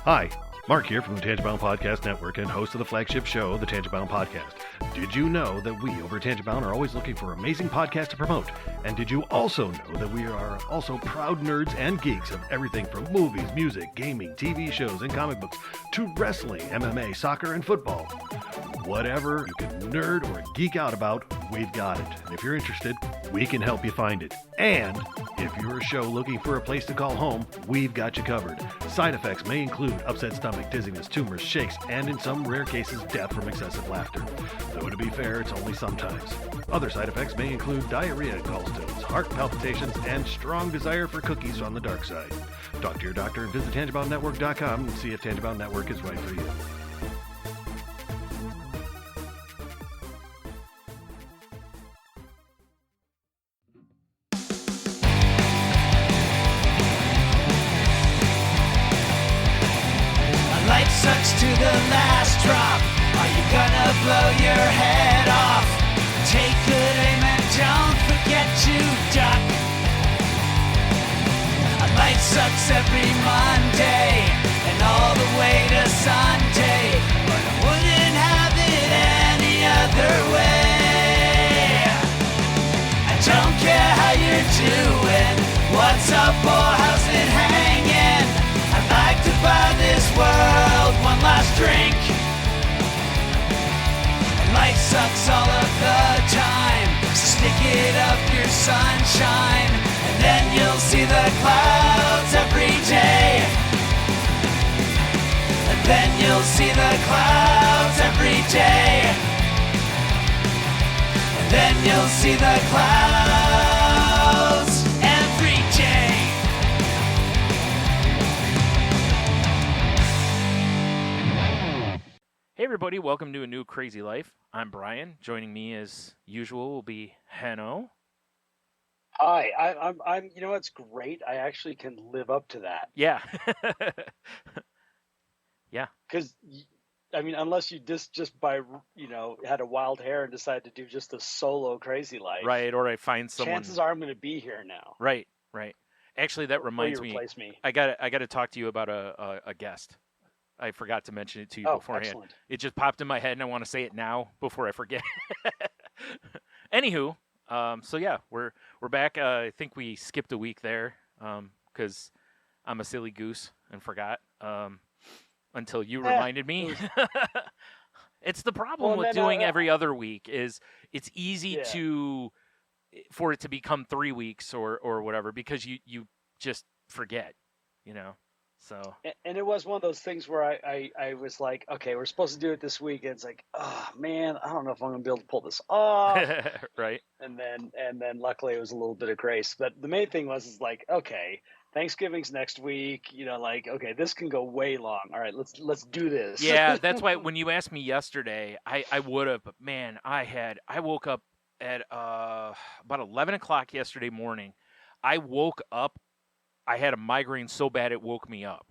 Hi, Mark here from the Tangibound Podcast Network and host of the flagship show, the Tangibound Podcast. Did you know that we over at Tangibound are always looking for amazing podcasts to promote? And did you also know that we are also proud nerds and geeks of everything from movies, music, gaming, TV shows, and comic books to wrestling, MMA, soccer, and football? Whatever you can nerd or geek out about, we've got it. And if you're interested, we can help you find it. And if you're a show looking for a place to call home, we've got you covered. Side effects may include upset stomach, dizziness, tumors, shakes, and in some rare cases, death from excessive laughter. Though to be fair, it's only sometimes. Other side effects may include diarrhea, gallstones, heart palpitations, and strong desire for cookies on the dark side. Talk to your doctor and visit TangiboundNetwork.com and see if Tangibound Network is right for you. Life sucks to the last drop. Are you gonna blow your head off? Take good aim and don't forget to duck. Life sucks every Monday and all the way to Sunday, but I wouldn't have it any other way. I don't care how you're doing, what's up or how's it hanging. I'd like to buy this world one last drink. Life sucks all of the time, so stick it up your sunshine, and then you'll see the clouds every day. And then you'll see the clouds every day. And then you'll see the clouds every day. Hey everybody, welcome to a new Crazy Life. I'm Brian. Joining me as usual will be Hanno. Hi, I'm. You know what's great? I actually can live up to that. Yeah. Because, I mean, unless you just by had a wild hair and decided to do just a solo crazy life, Right, or I find someone. chances are I'm going to be here now. Right. Actually, that Before reminds you me. replace me. I got to talk to you about a guest. I forgot to mention it to you Oh, beforehand. excellent. It just popped in my head, and I want to say it now before I forget. Anywho, so yeah, we're back. I think we skipped a week there because I'm a silly goose and forgot until you reminded me. It's the problem Well, with then, doing every other week is it's easy Yeah. for it to become 3 weeks or whatever because you just forget, So And it was one of those things where I was like, okay, we're supposed to do it this week, and it's like, oh man, I don't know if I'm going to be able to pull this off. right. And then luckily it was a little bit of grace. But the main thing was like, okay, Thanksgiving's next week. Okay, this can go way long. All right, let's do this. Yeah, that's why when you asked me yesterday, I would have, but man, I woke up at about 11 o'clock yesterday morning. I woke up, I had a migraine so bad it woke me up.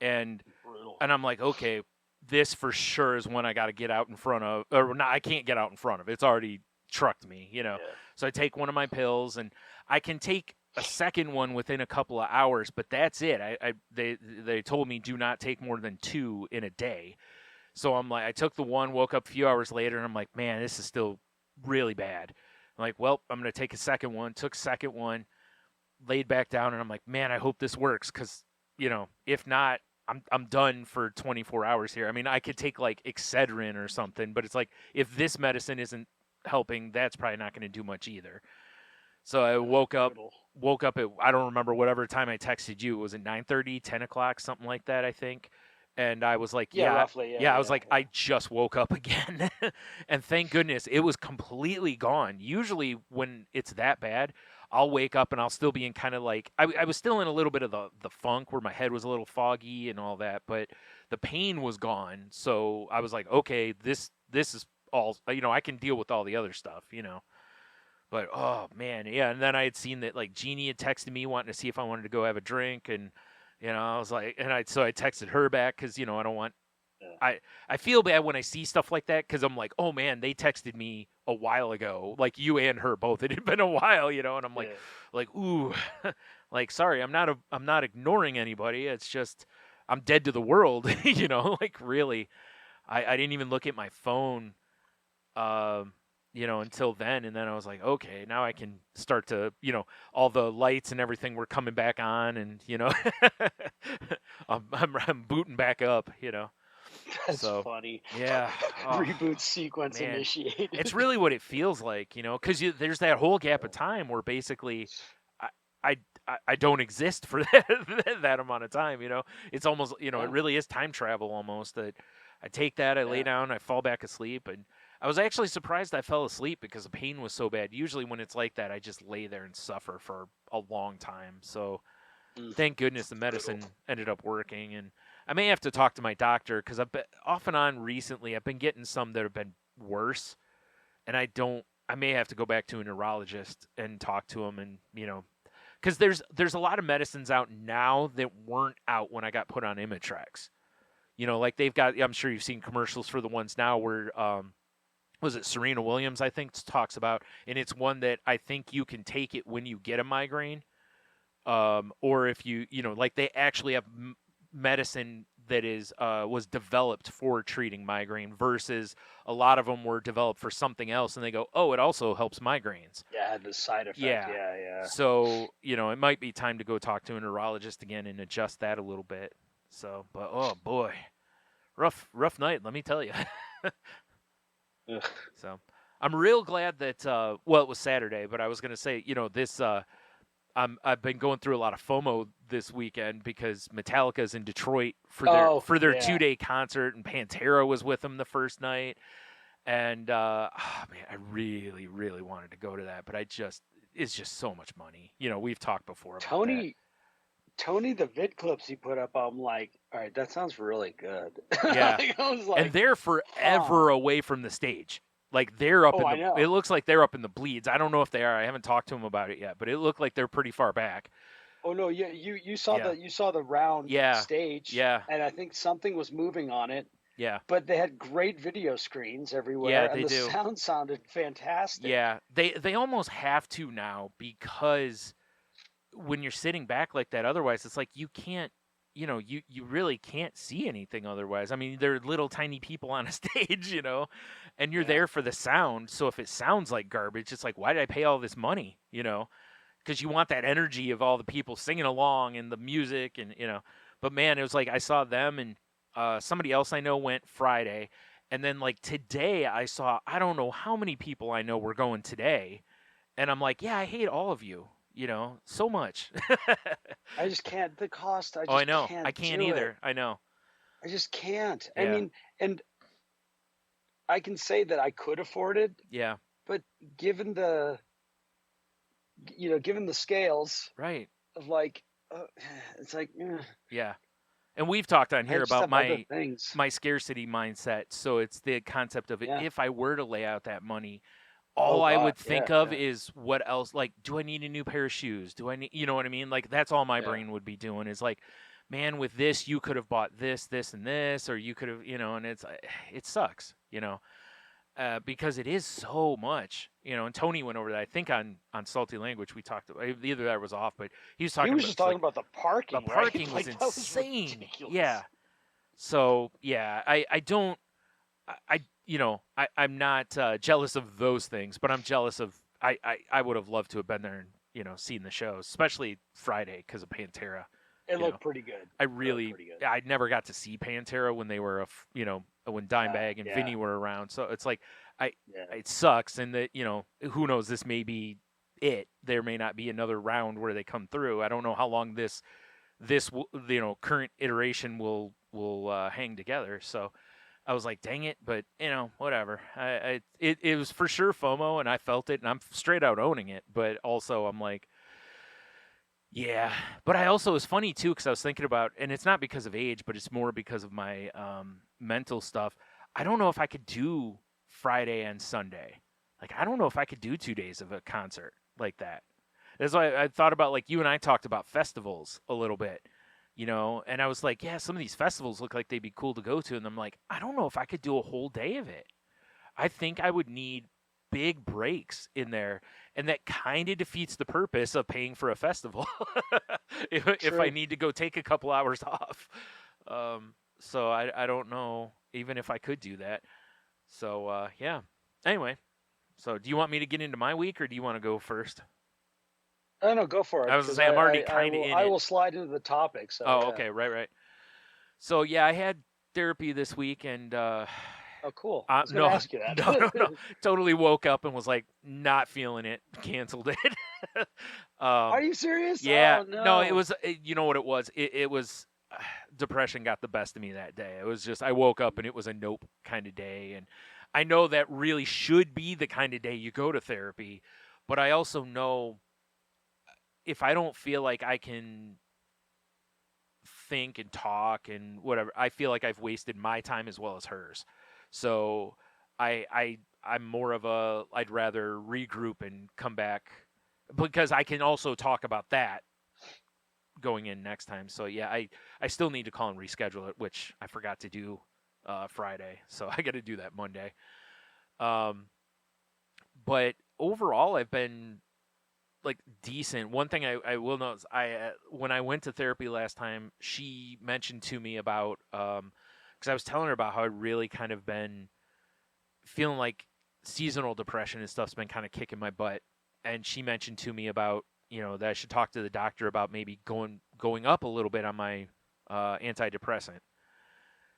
And Brutal. I'm like, okay, this for sure is one I got to get out in front of, or not, I can't get out in front of. It's already trucked me, Yeah. So I take one of my pills, and I can take a second one within a couple of hours, but that's it. They told me do not take more than 2 in a day. So I'm like, I took the one, woke up a few hours later, and I'm like, man, this is still really bad. I'm like, well, I'm going to take a second one. Took second one, laid back down, and I'm like, man, I hope this works because, if not, I'm done for 24 hours here. I mean, I could take like Excedrin or something, but it's like if this medicine isn't helping, that's probably not going to do much either. So I woke up at, I don't remember whatever time I texted you. Was it 9:30, 10 o'clock, something like that, I think. And I was like, Yeah, roughly, yeah, I was like, yeah. I just woke up again. And thank goodness it was completely gone. Usually when it's that bad, I'll wake up and I'll still be in kind of like, I was still in a little bit of the funk where my head was a little foggy and all that, but the pain was gone. So I was like, okay, this is all, I can deal with all the other stuff, But, oh, man, yeah. And then I had seen that, like, Jeannie had texted me wanting to see if I wanted to go have a drink. And, I was like, so I texted her back because, I don't want, I feel bad when I see stuff like that because I'm like, oh, man, they texted me a while ago. Like, you and her both. It had been a while, and I'm like, ooh, like, sorry, I'm not ignoring anybody. It's just I'm dead to the world, you know, like really. I didn't even look at my phone, you know, until then. And then I was like, okay, now I can start to, you know, all the lights and everything were coming back on, and, you know, I'm booting back up, you know. That's So, funny. yeah. Oh, Reboot sequence man. initiated. It's really what it feels like, you know, because there's that whole gap of time where basically I don't exist for that amount of time, you know. It's almost, you know, Yeah. it really is time travel almost. That I take that, I lay Yeah. down, I fall back asleep, and I was actually surprised I fell asleep because the pain was so bad. Usually when it's like that, I just lay there and suffer for a long time. So thank goodness the medicine ended up working, and I may have to talk to my doctor because I've been off and on recently. I've been getting some that have been worse, and I may have to go back to a neurologist and talk to him, and, you know, because there's a lot of medicines out now that weren't out when I got put on Imitrex. You know, like they've got, I'm sure you've seen commercials for the ones now where, was it Serena Williams, I think, talks about, and it's one that I think you can take it when you get a migraine, or if you know, like they actually have medicine that is was developed for treating migraine versus a lot of them were developed for something else, and they go, oh, it also helps migraines. Yeah, the side effect. Yeah. So, you know, it might be time to go talk to a neurologist again and adjust that a little bit. So, but oh boy, rough Night, let me tell you. Ugh. So, I'm real glad that well, it was Saturday, but I was gonna say, you know, this I've been going through a lot of FOMO this weekend because Metallica's in Detroit for their yeah. 2-day concert, and Pantera was with them the first night. And man, I really, really wanted to go to that, but it's just so much money. You know, we've talked before about Tony, the vid clips he put up, I'm like, all right, that sounds really good. Yeah. Like, I was that. like, And they're forever away from the stage. Like they're up Oh, I in know. the. It looks like they're up in the bleeds. I don't know if they are. I haven't talked to them about it yet, but it looked like they're pretty far back. oh no, yeah, you saw Yeah. you saw the round Yeah. stage, Yeah. and I think something was moving on it, Yeah. but they had great video screens everywhere, Yeah, and they the do. sound sounded fantastic. Yeah, they almost have to now because when you're sitting back like that, otherwise it's like you can't, you know, you really can't see anything otherwise. I mean, they're little tiny people on a stage, you know, and you're Yeah. there for the sound. So if it sounds like garbage, it's like, why did I pay all this money, you know? Because you want that energy of all the people singing along and the music, and, you know. But man, it was like I saw them, and somebody else I know went Friday. And then, like, today I saw, I don't know how many people I know were going today. And I'm like, yeah, I hate all of you, you know, so much. I just can't. The cost. I just Oh, I know. can't I can't do either. it. I know. I just can't. Yeah. I mean, and I can say that I could afford it, Yeah. but given the, given the scales Right. of like, it's like, Yeah. And we've talked on I here just about have other things. my scarcity mindset. So it's the concept of Yeah. if I were to lay out that money, Oh, all I God, would think yeah, of yeah. is what else, like, do I need a new pair of shoes? Do I need, you know what I mean? Like, that's all my Yeah. brain would be doing is like, man, with this, you could have bought this, this, and this, or you could have, you know, and it sucks, you know, because it is so much, you know, and Tony went over that, I think on Salty Language, we talked about, either that was off, but he was He talking was about, just it's like, talking about the parking. the parking right? was Like, that was insane. ridiculous. Yeah. So yeah, I don't, you know, I'm not jealous of those things, but I'm jealous of, I would have loved to have been there and, you know, seen the shows, especially Friday because of Pantera. It you looked know, pretty good. I It looked really, pretty good. I never got to see Pantera when they were, you know, when Dimebag and yeah. Vinny were around. So it's like, Yeah. it sucks. And that, you know, who knows, this may be it. There may not be another round where they come through. I don't know how long this, you know, current iteration will hang together. So I was like, dang it. But, you know, whatever. It was for sure FOMO, and I felt it, and I'm straight out owning it. But also I'm like, yeah, but I also, it's funny too, because I was thinking about, and it's not because of age, but it's more because of my mental stuff. I don't know if I could do Friday and Sunday. Like, I don't know if I could do 2 days of a concert like that. That's why I thought about, like, you and I talked about festivals a little bit, you know, and I was like, yeah, some of these festivals look like they'd be cool to go to. And I'm like, I don't know if I could do a whole day of it. I think I would need big breaks in there, and that kind of defeats the purpose of paying for a festival if I True. need to go take a couple hours off. So I don't know even if I could do that. So yeah. Anyway, so do you want me to get into my week or do you want to go first? Oh no, go for it I was gonna because say I'm already I kind of will in I it. will slide into the topic. So Oh, yeah. okay, right. So yeah, I had therapy this week, and Oh, cool. I was going no, to ask you no, that. totally woke up and was like not feeling it, canceled it. Are um, you serious? yeah, Oh no, it no. was. You know what it was? It was depression got the best of me that day. It was just I woke up and it was a nope kind of day, and I know that really should be the kind of day you go to therapy, but I also know if I don't feel like I can think and talk and whatever, I feel like I've wasted my time as well as hers. So I'm more of a I'd rather regroup and come back because I can also talk about that going in next time. So yeah, I still need to call and reschedule it, which I forgot to do Friday. So I got to do that Monday. Um, but overall, I've been like decent. One thing I will note is when I went to therapy last time, she mentioned to me about because I was telling her about how I really kind of been feeling like seasonal depression and stuff's been kind of kicking my butt, and she mentioned to me about that I should talk to the doctor about maybe going up a little bit on my antidepressant.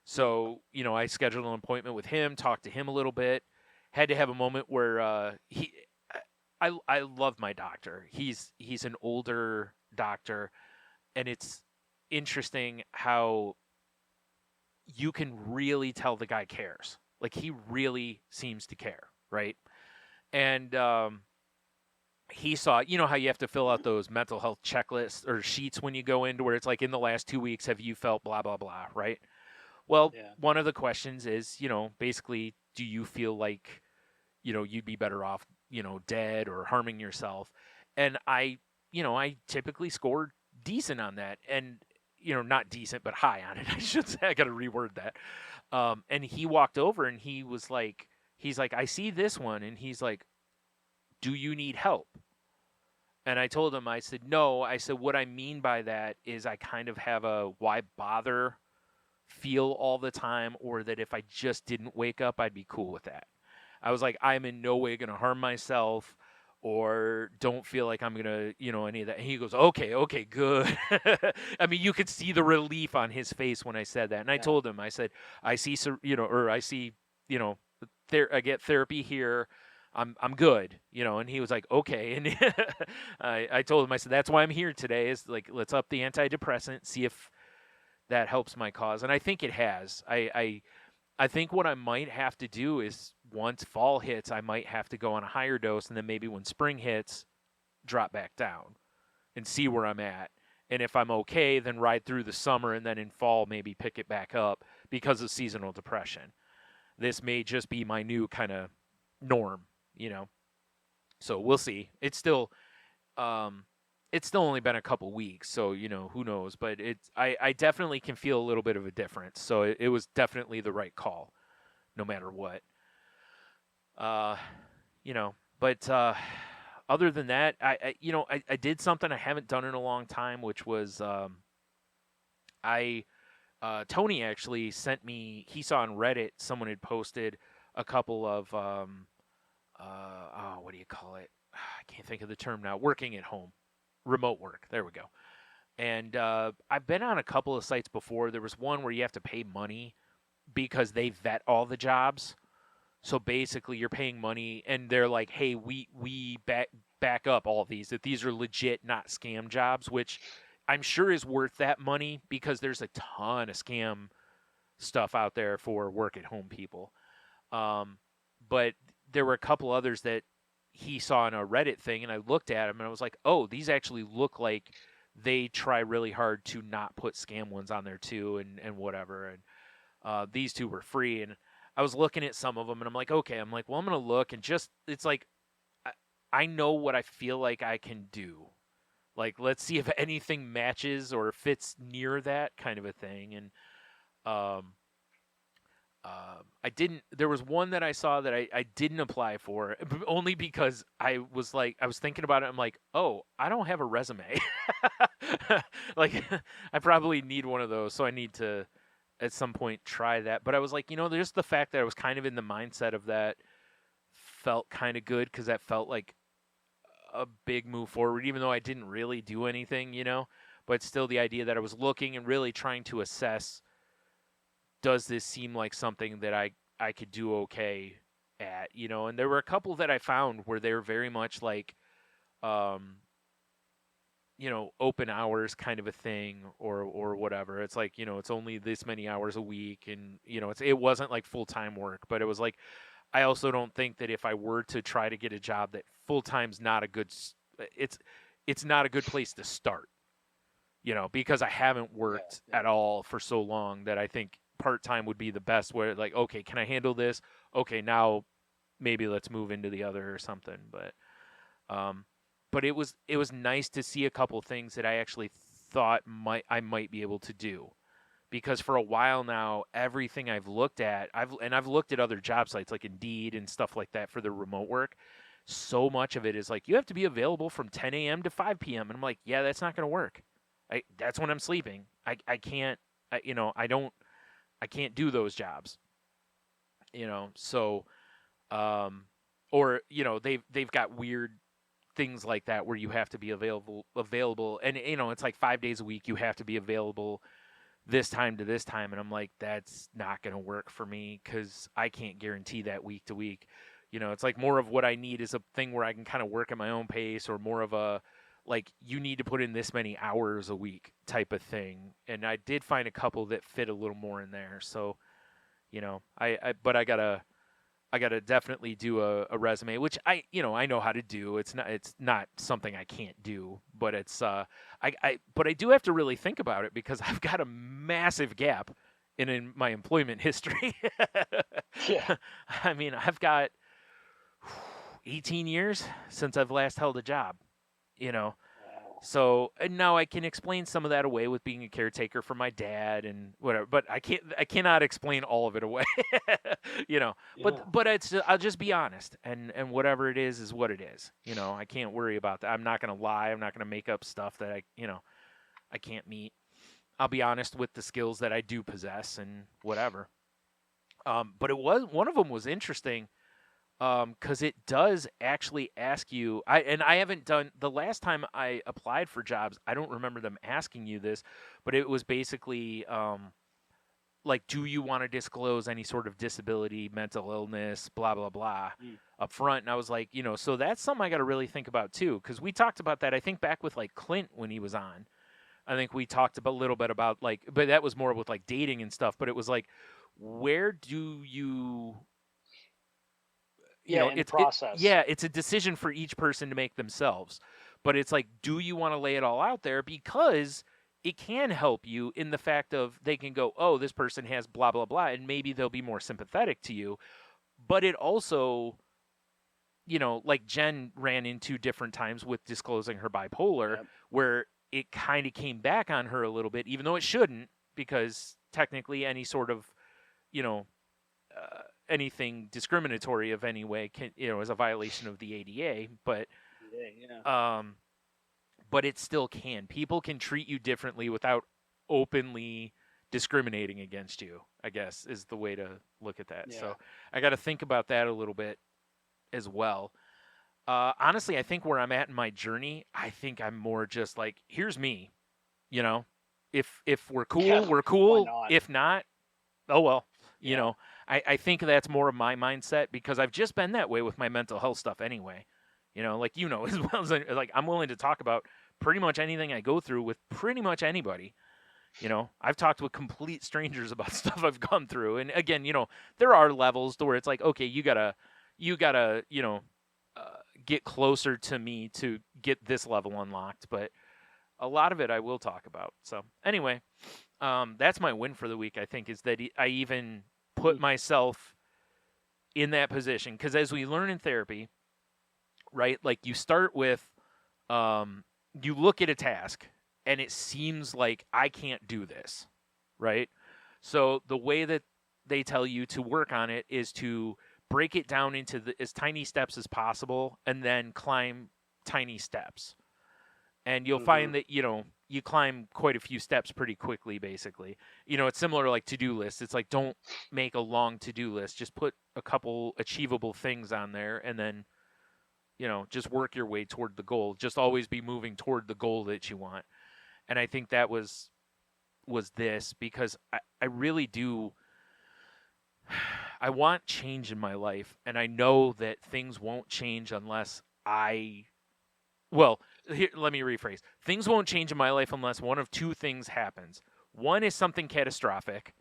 So I scheduled an appointment with him, talked to him a little bit, had to have a moment where I love my doctor. He's an older doctor, and it's interesting how you can really tell the guy cares. Like he really seems to care, right? And he saw, how you have to fill out those mental health checklists or sheets when you go into where it's like in the last 2 weeks have you felt blah blah blah, right? Well, Yeah. one of the questions is, basically, do you feel like you'd be better off, dead or harming yourself. And I typically scored decent on that. And, not decent, but high on it. I should say, I got to reword that. And he walked over and he's like, I see this one. And he's like, do you need help? And I told him, I said, no. I said, what I mean by that is I kind of have a why bother feel all the time, or that if I just didn't wake up, I'd be cool with that. I was like, I'm in no way going to harm myself or don't feel like I'm going to, any of that. And he goes, okay, good. I mean, you could see the relief on his face when I said that. And I Yeah. told him, I said, I see, or I see, I get therapy here. I'm good, and he was like, okay. And I told him, I said, that's why I'm here today is like, let's up the antidepressant, see if that helps my cause. And I think it has. I think what I might have to do is once fall hits, I might have to go on a higher dose, and then maybe when spring hits, drop back down and see where I'm at. And if I'm okay, then ride through the summer, and then in fall maybe pick it back up because of seasonal depression. This may just be my new kind of norm. So we'll see. It's still only been a couple weeks, so who knows, but I definitely can feel a little bit of a difference. So it was definitely the right call no matter what. uh but other than that, I did something I haven't done in a long time, which was I Tony actually sent me, he saw on Reddit someone had posted a couple of what do you call it, I can't think of the term now, working at home, remote work. There we go. And I've been on a couple of sites before. There was one where you have to pay money because they vet all the jobs. So basically, you're paying money, and they're like, "Hey, we back up all these that these are legit, not scam jobs," which I'm sure is worth that money because there's a ton of scam stuff out there for work at home people. But there were a couple others that he saw in a Reddit thing, and I looked at them and I was like, oh, these actually look like they try really hard to not put scam ones on there too, and whatever. And these two were free, and I was looking at some of them, and I'm like, okay, I'm like, well, I'm gonna look, and just it's like I know what I feel like I can do. Like, let's see if anything matches or fits near that kind of a thing. And There was one that I saw that I didn't apply for only because I was thinking about it. I'm like, oh, I don't have a resume. Like, I probably need one of those. So I need to at some point try that. But I was like, just the fact that I was kind of in the mindset of that felt kind of good, because that felt like a big move forward, even though I didn't really do anything, but still the idea that I was looking and really trying to assess, does this seem like something that I could do okay at, and there were a couple that I found where they were very much like, open hours kind of a thing, or whatever. It's like, it's only this many hours a week, and, it wasn't like full-time work, but it was like, I also don't think that if I were to try to get a job, that full-time's not a good, it's not a good place to start, because I haven't worked at all for so long that I think part-time would be the best, where like, okay, can I handle this? Okay, now maybe let's move into the other or something. But it was nice to see a couple things that I actually thought I might be able to do. Because for a while now, everything I've looked at, I've looked at other job sites like Indeed and stuff like that for the remote work. So much of it is like, you have to be available from 10 a.m. to 5 p.m. And I'm like, yeah, that's not going to work. That's when I'm sleeping. I can't, I can't do those jobs. So, or, they've got weird things like that where you have to be available. And, it's like 5 days a week, you have to be available this time to this time, and I'm like, that's not going to work for me, because I can't guarantee that week to week. It's like more of what I need is a thing where I can kind of work at my own pace, or more of a, like, you need to put in this many hours a week type of thing. And I did find a couple that fit a little more in there. So, but I gotta definitely do a resume, which I know how to do. It's not something I can't do, but it's but I do have to really think about it, because I've got a massive gap in my employment history. Yeah. I mean, I've got 18 years since I've last held a job, So, and now I can explain some of that away with being a caretaker for my dad and whatever, but I cannot explain all of it away, but I'll just be honest, and whatever it is what it is. I can't worry about that. I'm not going to lie. I'm not going to make up stuff that I can't meet. I'll be honest with the skills that I do possess and whatever. But one of them was interesting. Because it does actually ask you, I haven't done, the last time I applied for jobs, I don't remember them asking you this, but it was basically, like, do you want to disclose any sort of disability, mental illness, blah, blah, blah, up front? And I was like, so that's something I got to really think about too, because we talked about that, I think, back with, like, Clint when he was on. I think we talked a little bit about, like, but that was more with, like, dating and stuff, but it was like, where do you... it's process. It's a decision for each person to make themselves. But it's like, do you want to lay it all out there? Because it can help you in the fact of, they can go, oh, this person has blah, blah, blah, and maybe they'll be more sympathetic to you. But it also, like Jen ran into different times with disclosing her bipolar, where it kind of came back on her a little bit, even though it shouldn't, because technically any sort of, anything discriminatory of any way can, is a violation of the ADA, but but it still can. People can treat you differently without openly discriminating against you, I guess, is the way to look at that. Yeah. So I got to think about that a little bit as well. Honestly, I think where I'm at in my journey, I think I'm more just like, here's me, if we're cool, we're cool. If not, oh well, I think that's more of my mindset, because I've just been that way with my mental health stuff anyway. Like, as well as, like, I'm willing to talk about pretty much anything I go through with pretty much anybody. I've talked with complete strangers about stuff I've gone through. And again, there are levels to where it's like, okay, you gotta, get closer to me to get this level unlocked. But a lot of it I will talk about. So anyway, that's my win for the week, I think, is that I even put myself in that position. Because as we learn in therapy, right, like, you start with, you look at a task and it seems like I can't do this, right? So the way that they tell you to work on it is to break it down into as tiny steps as possible and then climb tiny steps. And you'll find that, you climb quite a few steps pretty quickly, basically. It's similar like to-do lists. It's like, don't make a long to-do list. Just put a couple achievable things on there and then, just work your way toward the goal. Just always be moving toward the goal that you want. And I think that was this, because I really do. I want change in my life, and I know that things won't change unless here, let me rephrase. Things won't change in my life unless one of two things happens. One is something catastrophic,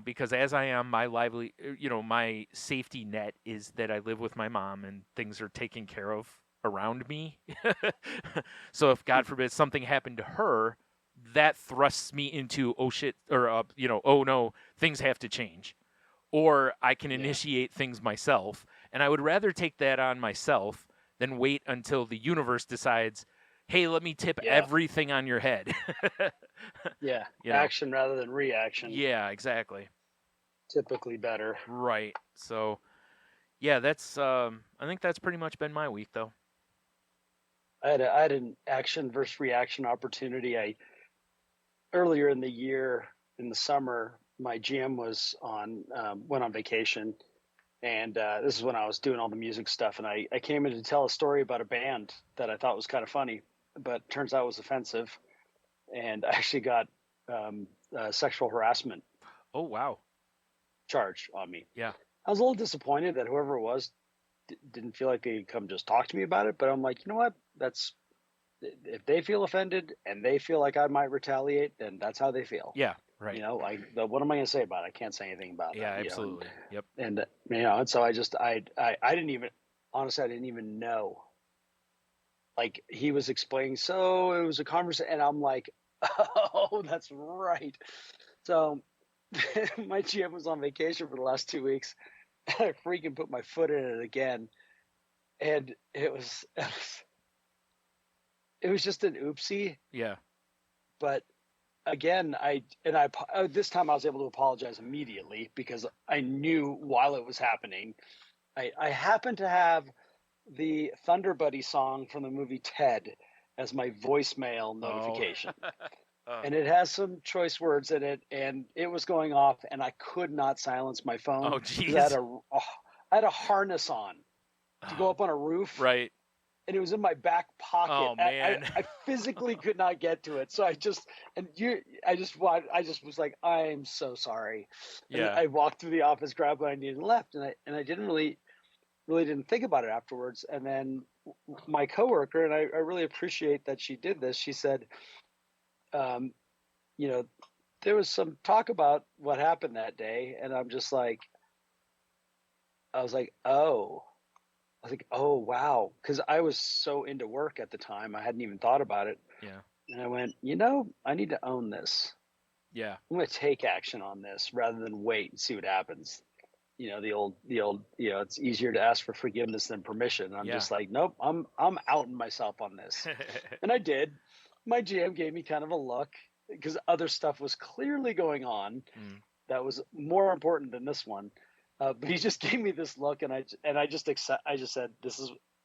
because as I am, my safety net is that I live with my mom and things are taken care of around me. So if, God forbid, something happened to her, that thrusts me into, oh shit, or, oh no, things have to change. Or I can initiate things myself. And I would rather take that on myself than wait until the universe decides, hey, let me tip everything on your head. Action rather than reaction. Yeah, exactly. Typically better. Right. So, yeah, that's. I think that's pretty much been my week, though. I had an action versus reaction opportunity. Earlier in the year, in the summer, my GM went on vacation. And this is when I was doing all the music stuff, and I came in to tell a story about a band that I thought was kind of funny, but turns out it was offensive, and I actually got sexual harassment. Oh, wow. Charge on me. Yeah. I was a little disappointed that whoever it was didn't feel like they could come just talk to me about it, but I'm like, you know what? If they feel offended and they feel like I might retaliate, then that's how they feel. Yeah. Right. What am I going to say about it? I can't say anything about it. Yeah, absolutely. Yep. And and so I didn't even know. Like, he was explaining, so it was a conversation, and I'm like, oh, that's right. So my GM was on vacation for the last 2 weeks. I freaking put my foot in it again, and it was just an oopsie. Yeah. But again, this time I was able to apologize immediately because I knew while it was happening. I happened to have the Thunder Buddy song from the movie Ted as my voicemail notification. And it has some choice words in it, and it was going off, and I could not silence my phone. Oh, geez. I had a harness on to go up on a roof. Right. And it was in my back pocket. Oh, man. I physically could not get to it. So I just was like, I'm so sorry. Yeah. And I walked through the office, grabbed what I needed, and left. And I didn't really didn't think about it afterwards. And then my coworker, and I really appreciate that she did this. She said, there was some talk about what happened that day. And I was like, oh, wow. Because I was so into work at the time. I hadn't even thought about it. Yeah. And I went, I need to own this. Yeah. I'm going to take action on this rather than wait and see what happens. The old, it's easier to ask for forgiveness than permission. I'm just like, nope, I'm outing myself on this. And I did. My GM gave me kind of a look because other stuff was clearly going on that was more important than this one. But he just gave me this look, and I just said,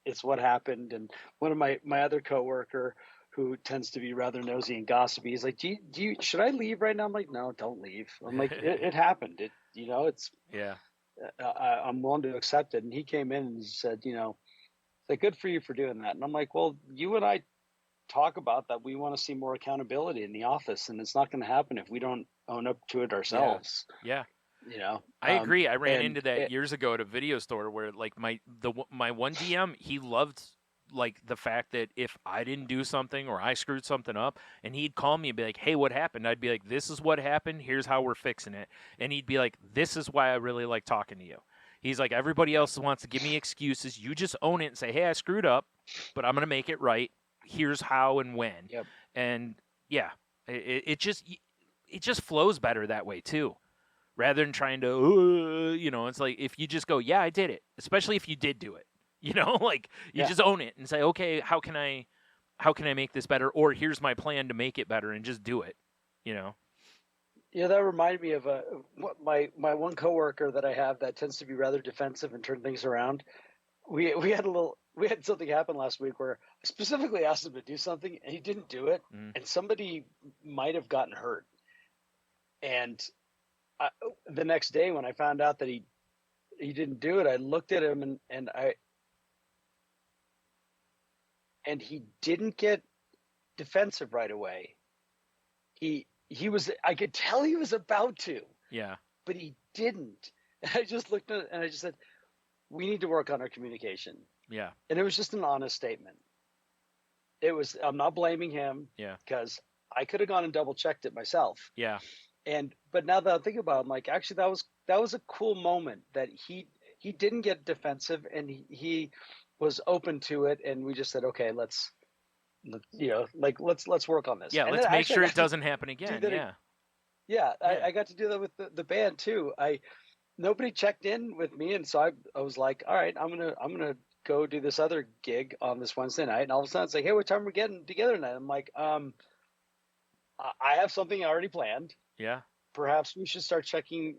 it's what happened. And one of my other coworker, who tends to be rather nosy and gossipy, he's like, should I leave right now? I'm like, no, don't leave. I'm like, it happened. I'm willing to accept it. And he came in and said, like, good for you for doing that. And I'm like, well, you and I talk about that. We want to see more accountability in the office, and it's not going to happen if we don't own up to it ourselves. Yeah. I agree. I ran into that years ago at a video store where, like, my one DM, he loved, like, the fact that if I didn't do something or I screwed something up, and he'd call me and be like, hey, what happened? I'd be like, this is what happened. Here's how we're fixing it. And he'd be like, this is why I really like talking to you. He's like, everybody else wants to give me excuses. You just own it and say, hey, I screwed up, but I'm going to make it right. Here's how and when. Yep. And yeah, it just flows better that way too. Rather than trying to, it's like if you just go, yeah, I did it, especially if you did do it, like you just own it and say, okay, how can I make this better? Or here's my plan to make it better, and just do it, Yeah, that reminded me of my one coworker that I have that tends to be rather defensive and turn things around. We had something happen last week where I specifically asked him to do something and he didn't do it, Mm. and somebody might have gotten hurt. And the next day when I found out that he didn't do it, I looked at him and he didn't get defensive right away. He was, I could tell he was about to, Yeah. but he didn't. And I just looked at it and I just said, we need to work on our communication. Yeah. And it was just an honest statement. I'm not blaming him. Yeah. Because I could have gone and double checked it myself. Yeah. But now that I think about it, I'm like, actually that was a cool moment that he didn't get defensive and he was open to it. And we just said, okay, let's work on this. Yeah. And Let's then make actually sure I it got to doesn't happen again. that Yeah. Yeah, Yeah. I got to do that with the band too. Nobody checked in with me, and so I was like, all right, I'm gonna go do this other gig on this Wednesday night, and all of a sudden it's like, hey, what time are we getting together tonight? I'm like, I have something already planned. Yeah. Perhaps we should start checking.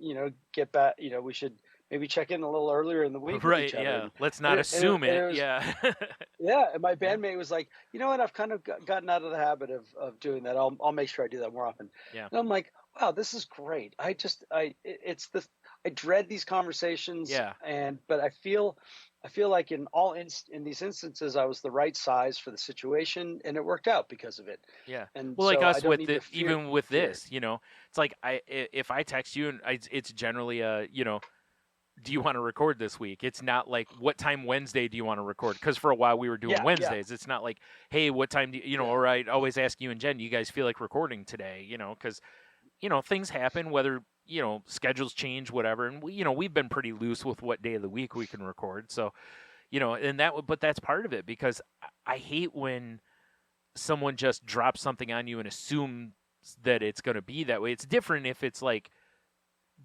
Get back. We should maybe check in a little earlier in the week. With Right. each other. Yeah. Let's not assume and it. it was, Yeah. Yeah, and my bandmate was like, you know what? I've kind of gotten out of the habit of doing that. I'll make sure I do that more often. Yeah. And I'm like, wow, this is great. I dread these conversations. Yeah. But I feel like in these instances, I was the right size for the situation, and it worked out because of it. Yeah. And Well, like so I us don't with need to even with fear. this, it's like if I text you and it's generally do you want to record this week? It's not like what time Wednesday do you want to record? Because for a while we were doing Yeah. Wednesdays. It's not like, hey, what time do you Yeah. or I always ask you and Jen, do you guys feel like recording today? Because things happen, whether schedules change, whatever, and we've been pretty loose with what day of the week we can record. So and but that's part of it, because I hate when someone just drops something on you and assumes that it's going to be that way. It's different if it's like,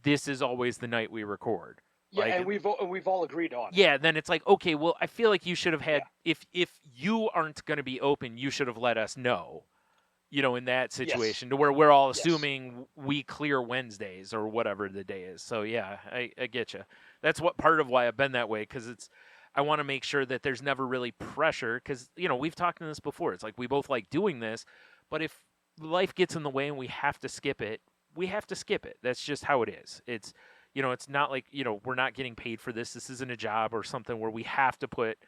this is always the night we record. Yeah, Like, and we've all agreed on it. yeah, then it's like, okay, well, I feel like you should have had, if you aren't going to be open, you should have let us know, in that situation, to where we're all Yes. assuming we clear Wednesdays or whatever the day is. So yeah, I get you. That's what part of why I've been that way, because I want to make sure that there's never really pressure, because we've talked in this before. It's like we both like doing this, but if life gets in the way and we have to skip it, we have to skip it. That's just how it is. It's it's not like, we're not getting paid for this. This isn't a job or something where we have to put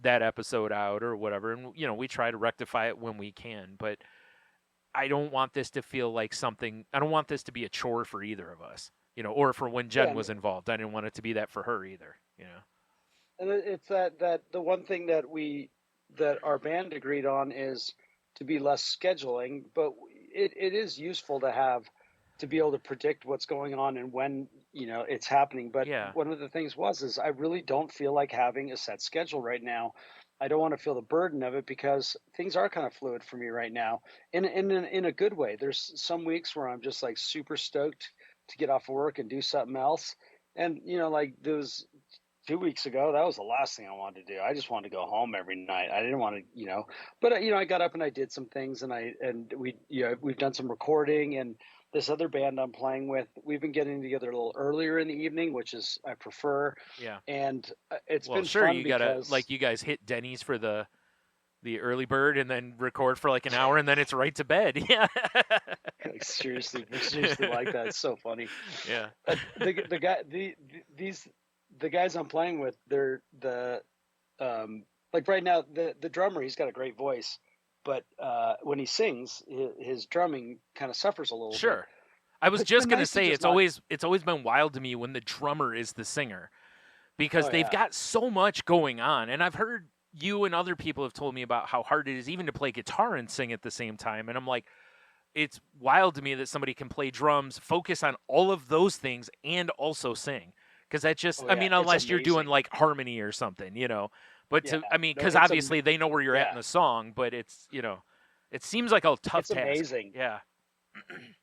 that episode out or whatever. And, we try to rectify it when we can. But I don't want this to feel like something, I don't want this to be a chore for either of us, or for when Jen was involved. I didn't want it to be that for her either, And it's that the one thing that our band agreed on is to be less scheduling, but it is useful to be able to predict what's going on and when it's happening. But Yeah. one of the things is I really don't feel like having a set schedule right now. I don't want to feel the burden of it, because things are kind of fluid for me right now, in a good way. There's some weeks where I'm just like super stoked to get off of work and do something else, and like those 2 weeks ago, that was the last thing I wanted to do. I just wanted to go home every night. I didn't want to, but I got up and I did some things, and we've done some recording, and this other band I'm playing with, we've been getting together a little earlier in the evening, which is I prefer. Yeah. And it's Well, been sure, fun you gotta, because like, you guys hit Denny's for the early bird and then record for like an hour and then it's right to bed. Yeah. like, seriously like that. It's so funny. Yeah. The guys I'm playing with, they're like right now, the drummer, he's got a great voice, but when he sings, his drumming kind of suffers a little bit. Sure. I was It's just been gonna nice to say just it's always been wild to me when the drummer is the singer, because Oh, they've yeah. got so much going on, and I've heard you and other people have told me about how hard it is even to play guitar and sing at the same time, and I'm like, it's wild to me that somebody can play drums, focus on all of those things, and also sing, because that just, Oh, I yeah, mean, it's unless you're doing amazing. like harmony or something, But Yeah, I mean, no, because it's obviously they know where you're at in yeah. the song, but it's it seems like a tough It's task. amazing. Yeah.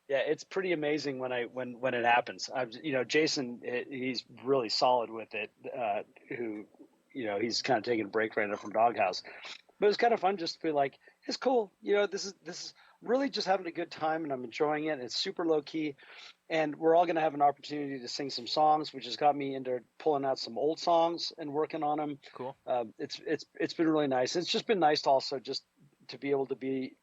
Yeah, it's pretty amazing when it happens. Jason, he's really solid with it. Who, he's kind of taking a break right now from Doghouse, but it was kind of fun just to be like, it's cool. This is really just having a good time, and I'm enjoying it. It's super low key, and we're all going to have an opportunity to sing some songs, which has got me into pulling out some old songs and working on them. Cool. It's been really nice. It's just been nice to also just to be able to be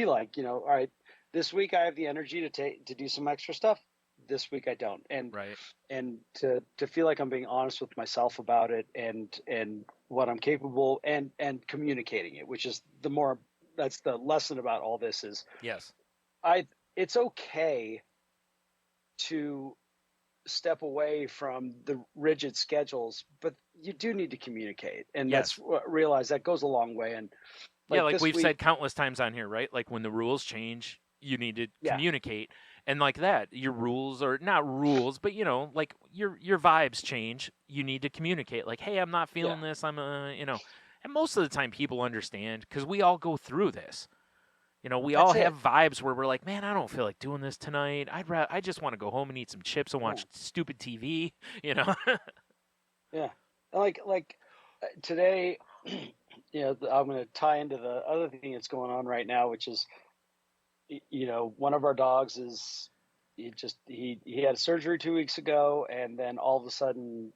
like, all right, this week I have the energy to do some extra stuff. This week I don't, and Right. and to feel like I'm being honest with myself about it, and what I'm capable, and communicating it, which is that's the lesson about all this is Yes. it's okay to step away from the rigid schedules, but you do need to communicate, and Yes. realize that goes a long way. And Like this we've week, said countless times on here, right? Like when the rules change, you need to communicate. And like that, your rules are not rules, but like your vibes change. You need to communicate. Like, hey, I'm not feeling this. I'm and most of the time people understand because we all go through this. We all have vibes where we're like, man, I don't feel like doing this tonight. I just want to go home and eat some chips and watch stupid TV. Yeah, like today, I'm going to tie into the other thing that's going on right now, which is, one of our dogs is he had surgery 2 weeks ago, and then all of a sudden,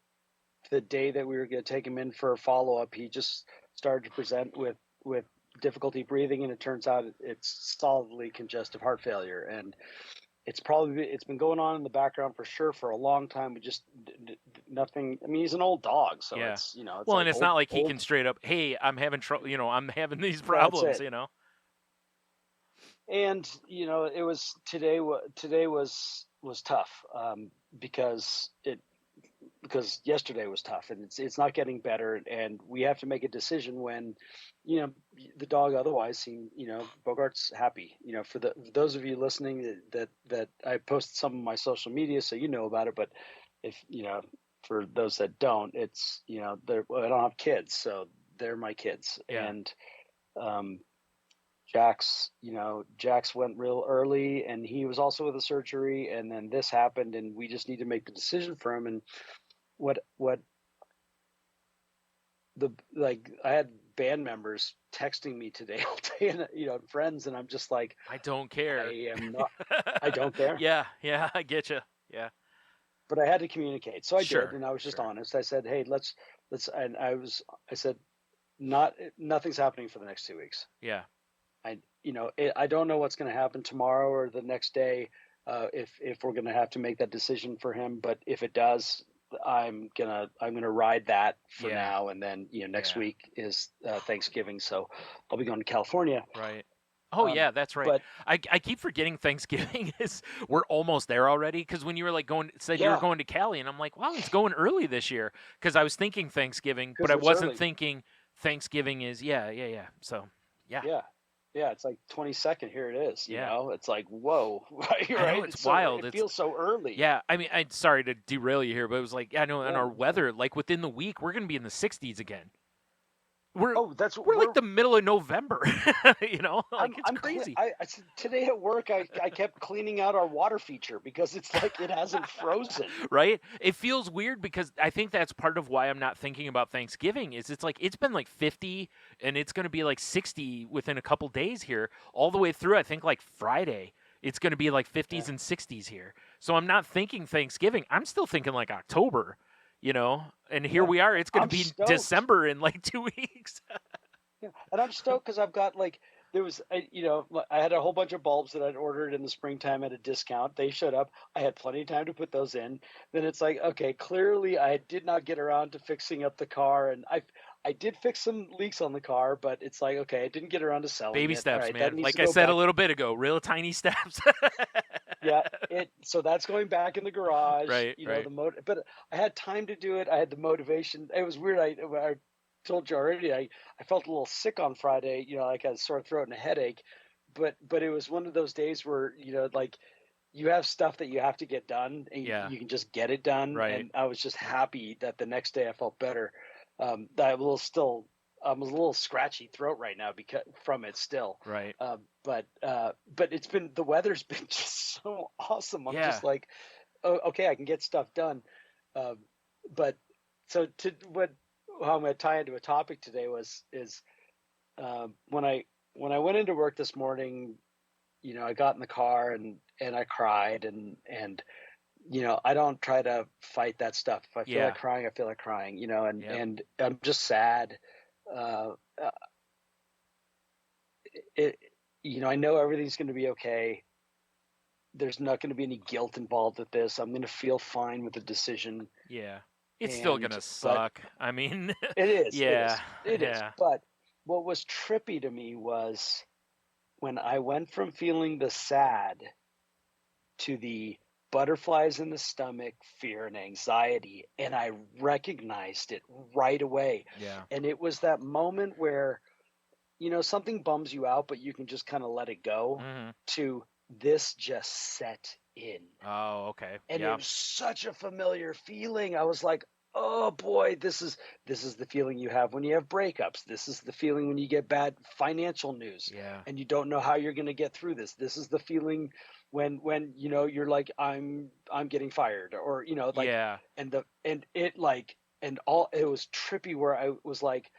the day that we were going to take him in for a follow up, he just started to present with difficulty breathing, and it turns out it's solidly congestive heart failure, and it's been going on in the background for sure for a long time. We just nothing. I mean, he's an old dog, so it's well, like and it's not like he can straight up, hey, I'm having trouble. I'm having these problems. And it was today was tough, because yesterday was tough, and it's not getting better, and we have to make a decision when the dog otherwise seemed, Bogart's happy. For those of you listening that I posted some of my social media, so about it, but if for those that don't, it's I don't have kids, so they're my kids. And Jax went real early, and he was also with a surgery, and then this happened, and we just need to make the decision for him. And I had band members texting me today all day, and friends, and I'm just like, I don't care. I don't care. Yeah, I get you. Yeah. But I had to communicate, so I did, and I was just sure. honest. I said, hey, let's, and I said, nothing's happening for the next 2 weeks. Yeah. I don't know what's going to happen tomorrow or the next day, if we're going to have to make that decision for him. But if it does, I'm gonna ride that for now, and then next week is Thanksgiving, so I'll be going to California. Right. Oh yeah, that's right. But I keep forgetting Thanksgiving is we're almost there already. Because when you were like you were going to Cali, and I'm like, wow, it's going early this year. Because I was thinking Thanksgiving, but I wasn't thinking Thanksgiving is So yeah, it's like 22nd. Here it is. It's like, whoa, right? I know, it's wild. It feels so early. Yeah, I mean, I'm sorry to derail you here, but it was like, I know, and our weather, like within the week, we're going to be in the 60s again. We're like the middle of November, it's crazy. Today at work, I kept cleaning out our water feature because it's like it hasn't frozen. Right? It feels weird because I think that's part of why I'm not thinking about Thanksgiving is it's like it's been like 50 and it's going to be like 60 within a couple days here all the way through. I think like Friday, it's going to be like 50s and 60s here. So I'm not thinking Thanksgiving. I'm still thinking like October. And here we are. It's going to be stoked. December in like 2 weeks. And I'm stoked because I've got I had a whole bunch of bulbs that I'd ordered in the springtime at a discount. They showed up. I had plenty of time to put those in. Then it's like, okay, clearly I did not get around to fixing up the car, and I did fix some leaks on the car, but it's like, okay, I didn't get around to selling Baby it. steps, right, man. Like I said a little bit ago, real tiny steps. So that's going back in the garage. Right. But I had time to do it. I had the motivation. It was weird. I told you already. I felt a little sick on Friday. Like I had a sore throat and a headache. But it was one of those days where like you have stuff that you have to get done, and you can just get it done. Right. And I was just happy that the next day I felt better. I'm a little scratchy throat right now from it still. Right. But it's been, the weather's been just so awesome. I'm just like, oh, okay, I can get stuff done. But so how I'm going to tie into a topic today is when I went into work this morning, I got in the car and I cried and I don't try to fight that stuff. If I feel Yeah. like crying, I feel like crying, and Yep. and I'm just sad. Uh, uh, it, I know everything's going to be okay. There's not going to be any guilt involved with this. I'm going to feel fine with the decision. Yeah. It's still But gonna suck. I mean, it is, yeah, it is. yeah, But what was trippy to me was when I went from feeling the sad to the butterflies in the stomach, fear and anxiety, and I recognized it right away. yeah. And it was that moment where, something bums you out, but you can just kind of let it go, Hmm. to this just set in. Oh, okay. And it Yeah, was such a familiar feeling. I was like, oh boy, this is the feeling you have when you have breakups. This is the feeling when you get bad financial news yeah, and you don't know how you're going to get through this. This is the feeling when you're like, I'm getting fired, or like, yeah, and it like, and all, it was trippy where I was like,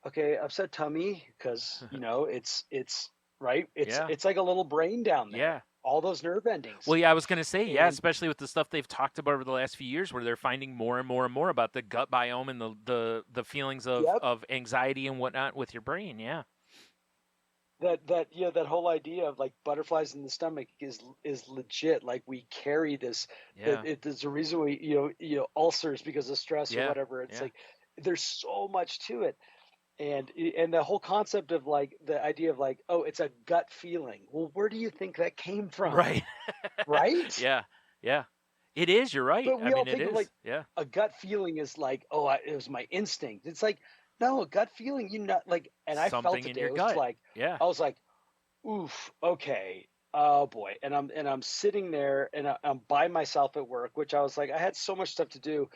okay, upset tummy, because it's right, yeah, it's like a little brain down there, yeah. all those nerve endings. Well, yeah, I was gonna say, yeah, And especially with the stuff they've talked about over the last few years, where they're finding more and more and more about the gut biome and the feelings yep, of anxiety and whatnot with your brain. Yeah, that whole idea of like butterflies in the stomach is legit. Like, we carry this, yeah, there's a reason we, ulcers because of stress or yeah, whatever. It's yeah. like there's so much to it. And the whole concept of like the idea of like, oh, it's a gut feeling. Well, where do you think that came from? Right. Right? Yeah, yeah. It is. You're right. But I we all mean, it think of is. like Yeah. a gut feeling is like, oh, it was my instinct. It's like, no, a gut feeling, not like, and I felt Something it in today. your It was gut. like, Yeah. I was like, oof, okay, oh boy. And I'm sitting there and I'm by myself at work, which I was like, I had so much stuff to do,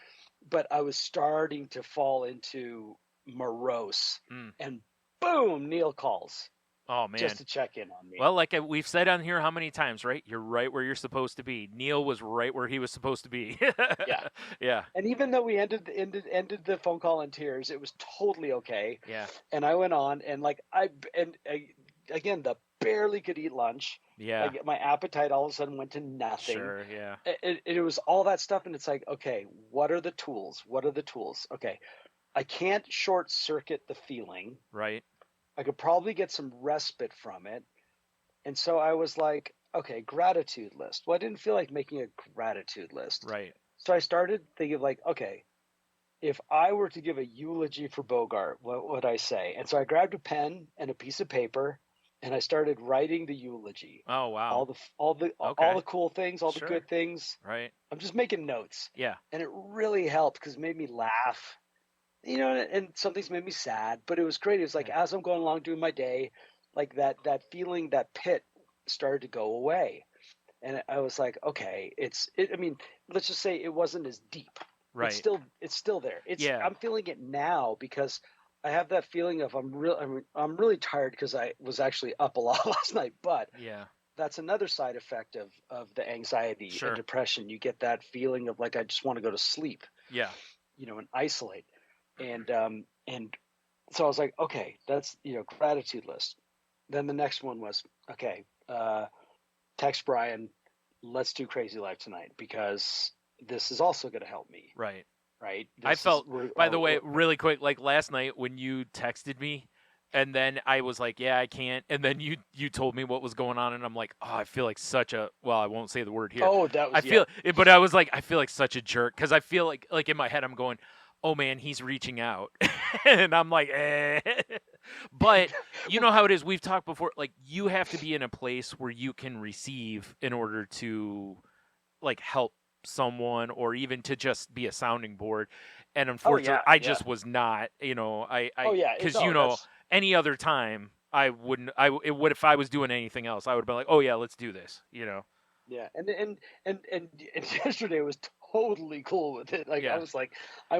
but I was starting to fall into morose. Mm. And boom, Neil calls Oh just man. to check in on me. Well, like we've said on here, how many times, right? You're right where you're supposed to be. Neil was right where he was supposed to be. Yeah. Yeah. And even though we ended the phone call in tears, it was totally okay. Yeah. And I went on, and like again, the barely could eat lunch. Yeah. Like, my appetite all of a sudden went to nothing. Sure. Yeah. It was all that stuff, and it's like, okay, what are the tools? What are the tools? Okay, I can't short circuit the feeling. Right. I could probably get some respite from it. And so I was like, okay, gratitude list. Well, I didn't feel like making a gratitude list. Right. So I started thinking like, okay, if I were to give a eulogy for Bogart, what would I say? And so I grabbed a pen and a piece of paper and I started writing the eulogy. Oh wow. All the Okay. cool things, all Sure. the good things. Right. I'm just making notes. Yeah. And it really helped because it made me laugh. And some things made me sad, but it was great. It was like, Yeah. as I'm going along doing my day, like that feeling, that pit started to go away. And I was like, okay, I mean, let's just say it wasn't as deep. Right. It's still there. Yeah. I'm feeling it now because I have that feeling of I'm really tired because I was actually up a lot last night, but Yeah. that's another side effect of the anxiety Sure. and depression. You get that feeling of like, I just want to go to sleep, Yeah. and isolate. And so I was like, okay, that's, gratitude list. Then the next one was, okay, text Brian, let's do Crazy Life tonight because this is also going to help me. Right. Right. I felt, by the way, really quick, like last night when you texted me, and then I was like, yeah, I can't. And then you told me what was going on, and I'm like, oh, I feel like such a, well, I won't say the word here. Oh, that was, but I was like, I feel like such a jerk because I feel like in my head I'm going, oh man, he's reaching out, and I'm like, eh. But you know how it is. We've talked before. Like, you have to be in a place where you can receive in order to like help someone or even to just be a sounding board. And unfortunately, I just was not. Because any other time I wouldn't. It would, if I was doing anything else, I would have been like, oh yeah, let's do this. Yeah, and yesterday was totally cool with it. Like, Yeah. I was like, I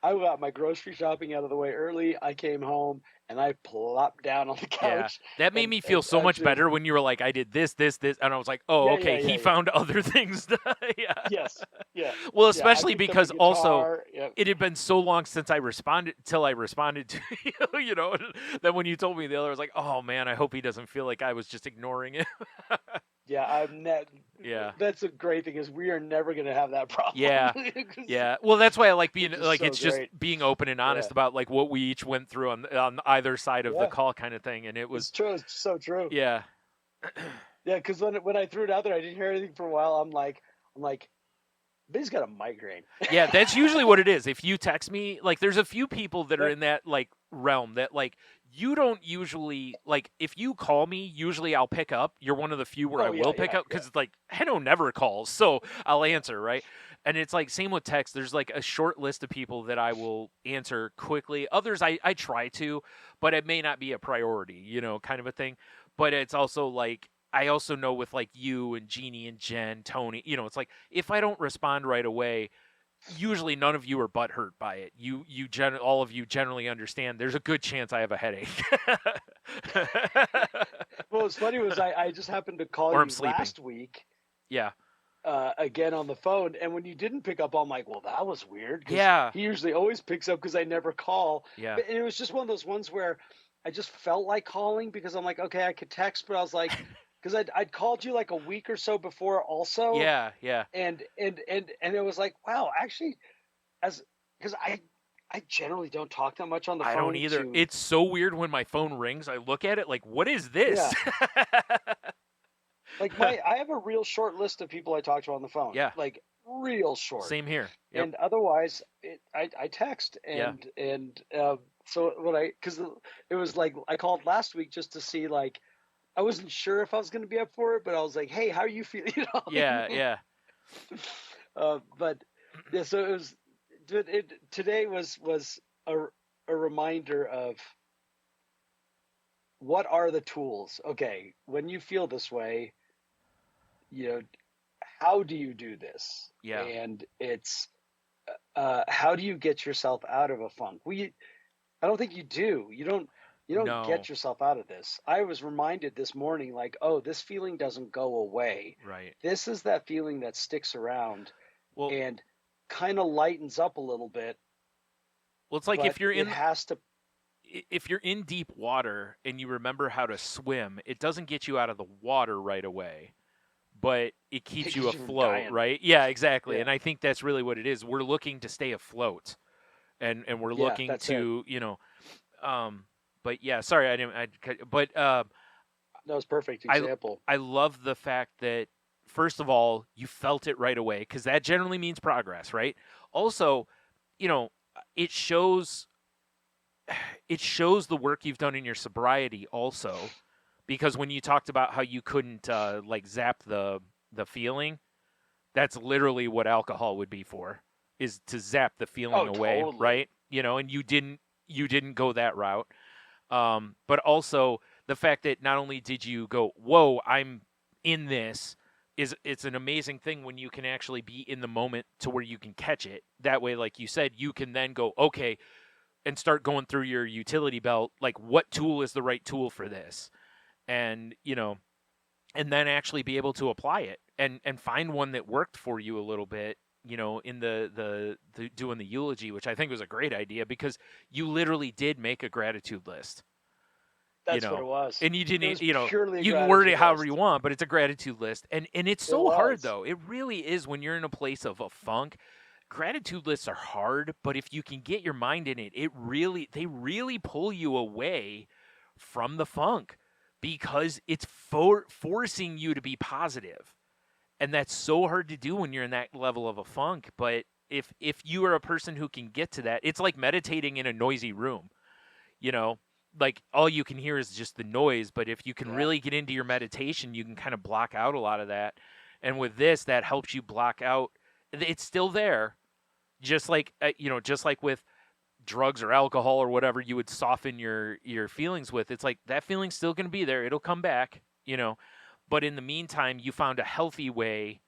got my grocery shopping out of the way early. I came home and I plopped down on the Yeah, couch. that made and, me feel and so much actually, better when you were like, I did this, and I was like, oh, yeah, okay, he found other things. Yeah. yes, yeah, Well, yeah. I especially picked up a because also guitar. Yeah. it had been so long since I responded to you, you know, that when you told me the other, I was like, oh man, I hope he doesn't feel like I was just ignoring it. Yeah, Yeah. That's a great thing is we are never gonna have that problem. Yeah. Yeah. Well, that's why I like being Which is like so it's just great. being open and honest Yeah. about like what we each went through on either side of the Yeah. call kind of thing, and it It's was true. It's so true. yeah. Yeah, because when I threw it out there, I didn't hear anything for a while. I'm like, Ben's got a migraine. Yeah, that's usually what it is. If you text me, like there's a few people that are Yeah. in that like realm that like you don't usually like if you call me, usually I'll pick up. You're one of the few where Oh, I yeah, will pick yeah, up because it's like Heno never calls, so I'll answer, right? And it's like same with text. There's like a short list of people that I will answer quickly. Others I try to, but it may not be a priority, you know, kind of a thing. But it's also like I also know with like you and Jeannie and Jen, Tony, you know, it's like if I don't respond right away, usually none of you are butthurt by it. All of you generally understand. There's a good chance I have a headache. Well, what's funny was I just happened to call Or you I'm sleeping. last week Yeah, again on the phone, and when you didn't pick up, I'm like, well, that was weird. 'Cause Yeah. he usually always picks up because I never call. yeah, But it was just one of those ones where I just felt like calling because I'm like, okay, I could text, but I was like, because I'd called you like a week or so before also. yeah. And it was like, wow, actually, because I generally don't talk that much on the phone. I don't either. to- It's so weird when my phone rings. I look at it like, what is this? like I have a real short list of people I talk to on the phone. Yeah. Like real short. Same here. Yep. And otherwise, I text Yeah. and so because it was like I called last week just to see like I wasn't sure if I was going to be up for it, but I was like, hey, how are you feeling? You know? Yeah. But yeah, so today was a reminder of what are the tools. Okay, when you feel this way, you know, how do you do this? Yeah. And it's how do you get yourself out of a funk? I don't think you do. You don't No. get yourself out of this. I was reminded this morning, like, oh, this feeling doesn't go away. Right. This is that feeling that sticks around Well, and kind of lightens up a little bit. it's like but if you're it has to. if you're in deep water and you remember how to swim, it doesn't get you out of the water right away, but it keeps It you keeps you from afloat, dying. right? Yeah, exactly. Yeah. And I think that's really what it is. We're looking to stay afloat, and we're Yeah, looking that's to, you know, but yeah, sorry, but That was perfect example. I love the fact that first of all, you felt it right away because that generally means progress, right? Also, you know, it shows the work you've done in your sobriety also, because when you talked about how you couldn't like zap the feeling, that's literally what alcohol would be for, is to zap the feeling away, Totally. right? You know, and you didn't go that route. But also the fact that not only did you go, whoa, I'm in this, it's an amazing thing when you can actually be in the moment to where you can catch it. That way, like you said, you can then go, okay, and start going through your utility belt, like what tool is the right tool for this? And, you know, and then actually be able to apply it and find one that worked for you a little bit, you know, in the doing the eulogy, which I think was a great idea because you literally did make a gratitude list. That's you know, what it was. and you It didn't, was you know, purely a you can word it gratitude however list. you want, but it's a gratitude list. And it's It so hard was. though. It really is when you're in a place of a funk. Gratitude lists are hard, but if you can get your mind in it, they really pull you away from the funk because it's forcing you to be positive. And that's so hard to do when you're in that level of a funk, but if you are a person who can get to that, it's like meditating in a noisy room. You know, like all you can hear is just the noise, but if you can really get into your meditation, you can kind of block out a lot of that. And with this, that helps you block out. It's still there. Just like just like with drugs or alcohol or whatever you would soften your feelings with, it's like that feeling's still going to be there. It'll come back, you know. But in the meantime, you found a healthy way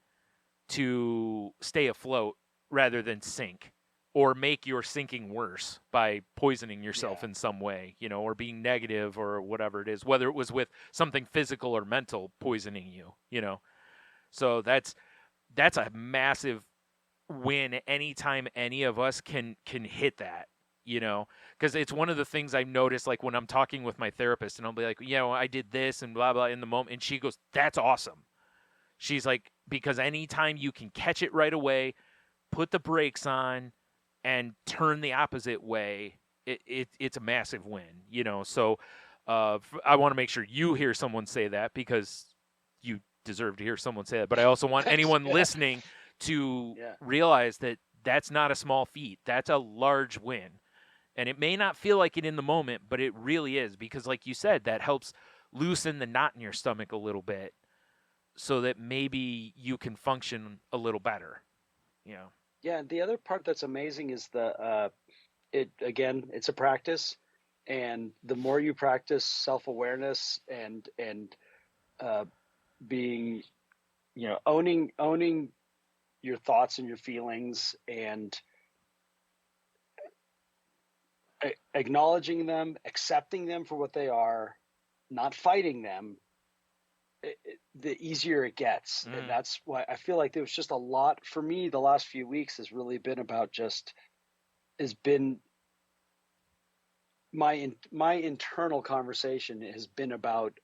to stay afloat rather than sink, or make your sinking worse by poisoning yourself in some way, or being negative or whatever it is, whether it was with something physical or mental poisoning you. So that's a massive win anytime any of us can hit that, because it's one of the things I've noticed, like when I'm talking with my therapist and I'll be like, I did this and blah, blah in the moment. And she goes, that's awesome. She's like, because anytime you can catch it right away, put the brakes on and turn the opposite way, it's a massive win, So I want to make sure you hear someone say that, because you deserve to hear someone say that. But I also want anyone listening to realize that that's not a small feat. That's a large win. And it may not feel like it in the moment, but it really is, because like you said, that helps loosen the knot in your stomach a little bit so that maybe you can function a little better, Yeah, the other part that's amazing is it's a practice, and the more you practice self-awareness and being, owning your thoughts and your feelings and acknowledging them, accepting them for what they are, not fighting them, the easier it gets. And that's why I feel like there was just a lot for me. The last few weeks has really been about my internal conversation has been about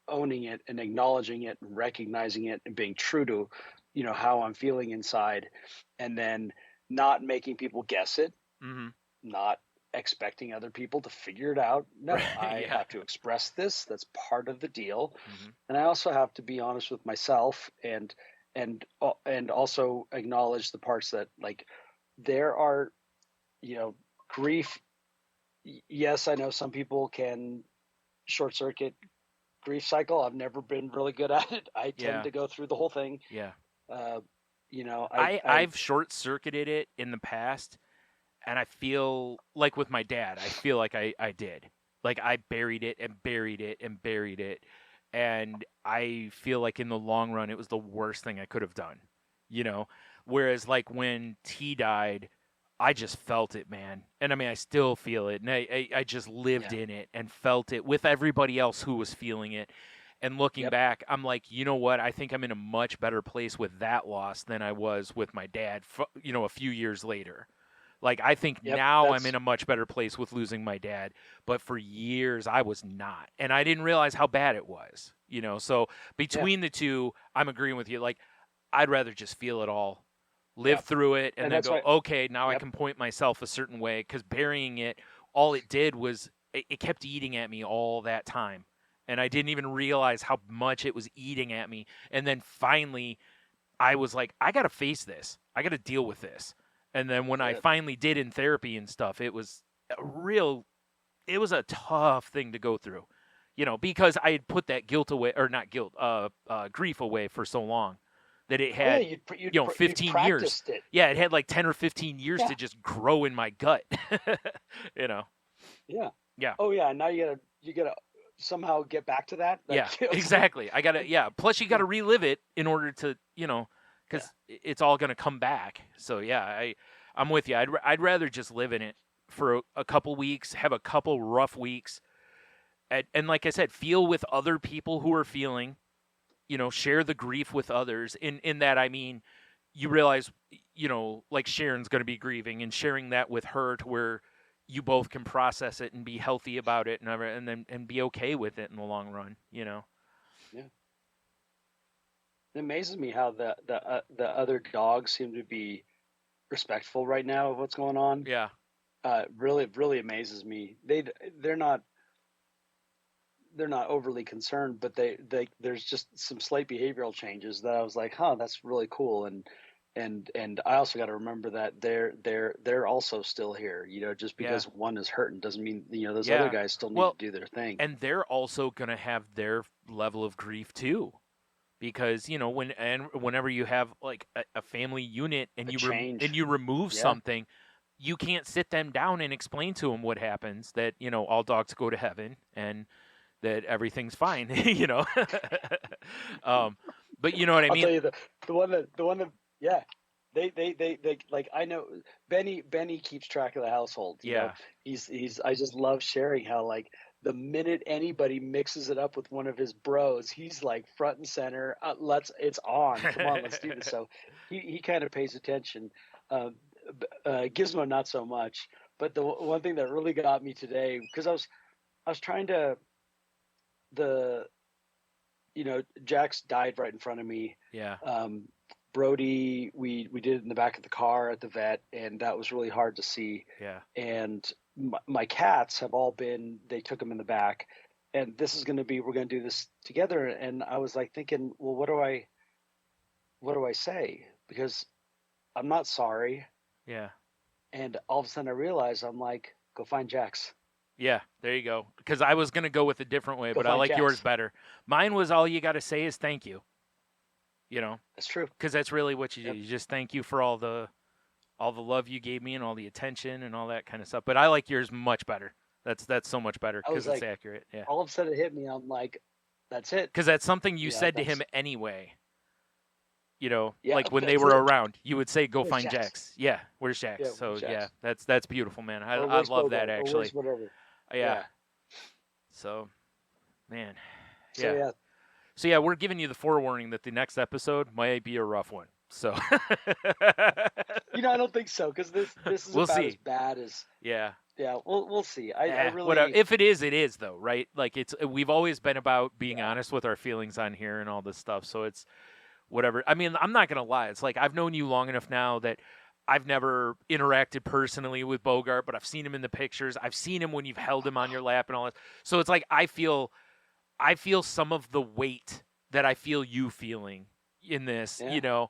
owning it and acknowledging it and recognizing it and being true to, how I'm feeling inside, and then not making people guess it, not expecting other people to figure it out. No, I have to express this. That's part of the deal. And I also have to be honest with myself and also acknowledge the parts that, like, there are, grief. Yes, I know some people can short circuit grief cycle. I've never been really good at it. I tend to go through the whole thing. Yeah. I've short circuited it in the past. And I feel like with my dad, I feel like I did. Like I buried it and buried it and buried it. And I feel like in the long run, it was the worst thing I could have done, Whereas like when T died, I just felt it, man. And I mean, I still feel it. And I just lived in it and felt it with everybody else who was feeling it. And looking back, I'm like, you know what? I think I'm in a much better place with that loss than I was with my dad, a few years later. Like, I think now I'm in a much better place with losing my dad, but for years I was not. And I didn't realize how bad it was, So between the two, I'm agreeing with you. Like, I'd rather just feel it all, live through it, and then go, okay, now I can point myself a certain way, because burying it, all it did was it kept eating at me all that time. And I didn't even realize how much it was eating at me. And then finally, I was like, I got to face this. I got to deal with this. And then when I finally did in therapy and stuff, it was a tough thing to go through, because I had put that guilt away, or not guilt, grief away for so long that it had, 15 years. It. Yeah, it had like 10 or 15 years to just grow in my gut, Yeah. Yeah. Oh yeah. Now you gotta somehow get back to that. Yeah, exactly. I gotta. Yeah. Plus, you gotta relive it in order to, because it's all going to come back. So, yeah, I'm with you. I'd rather just live in it for a couple weeks, have a couple rough weeks, and like I said, feel with other people who are feeling, share the grief with others. In that, I mean, you realize, like Sharon's going to be grieving, and sharing that with her to where you both can process it and be healthy about it and be okay with it in the long run, Yeah. It amazes me how the other dogs seem to be respectful right now of what's going on. Yeah. Really, really amazes me. They're not overly concerned, but there's just some slight behavioral changes that I was like, that's really cool. And I also got to remember that they're also still here. Just because one is hurting doesn't mean those other guys still need to do their thing. And they're also gonna have their level of grief too. Because whenever you have like a family unit and you remove something, you can't sit them down and explain to them what happens, that all dogs go to heaven and that everything's fine, But you know what I mean. I'll tell you the one that They like, I know Benny keeps track of the household. You know, he's I just love sharing how, like, the minute anybody mixes it up with one of his bros, he's like front and center. It's on. Come on, let's do this. So he kind of pays attention. Gizmo not so much. But the one thing that really got me today, because I was trying to Jax died right in front of me. Yeah. Brody, we did it in the back of the car at the vet, and that was really hard to see. Yeah. And my cats have all been, they took them in the back, and this is going to be, we're going to do this together. And I was like thinking, well, what do I say? Because I'm not sorry. Yeah. And all of a sudden I realized, I'm like, go find Jax. Yeah, there you go. Because I was going to go with a different way, Go but I find like Jax. yours better. Mine was all you got to say is thank you. You know, That's true. because that's really what you do. Yep. You just thank you for all the love you gave me and all the attention and all that kind of stuff. But I like yours much better. That's so much better I was because it's like, accurate. Yeah. All of a sudden it hit me. I'm like, that's it. Because that's something you Yeah, said to him that's- anyway. You know, Yeah, like when they that's were it. around, you would say, "Go Where's find Jax? Jax." Yeah, where's Jax? Yeah, So where's yeah, Jax? that's beautiful, man. I Or love where's that Bogart? Or actually. where's whatever. Yeah. So, man. So yeah, So yeah, we're giving you the forewarning that the next episode might be a rough one. So. I don't think so, because this is We'll about see. as bad as. Yeah. Yeah, we'll see. I really. Whatever. If it is, it is though, right? Like we've always been about being Yeah. honest with our feelings on here and all this stuff. So it's whatever. I mean, I'm not gonna lie. It's like I've known you long enough now that I've never interacted personally with Bogart, but I've seen him in the pictures. I've seen him when you've held him on your lap and all that. So it's like I feel some of the weight that I feel you feeling in this, Yeah.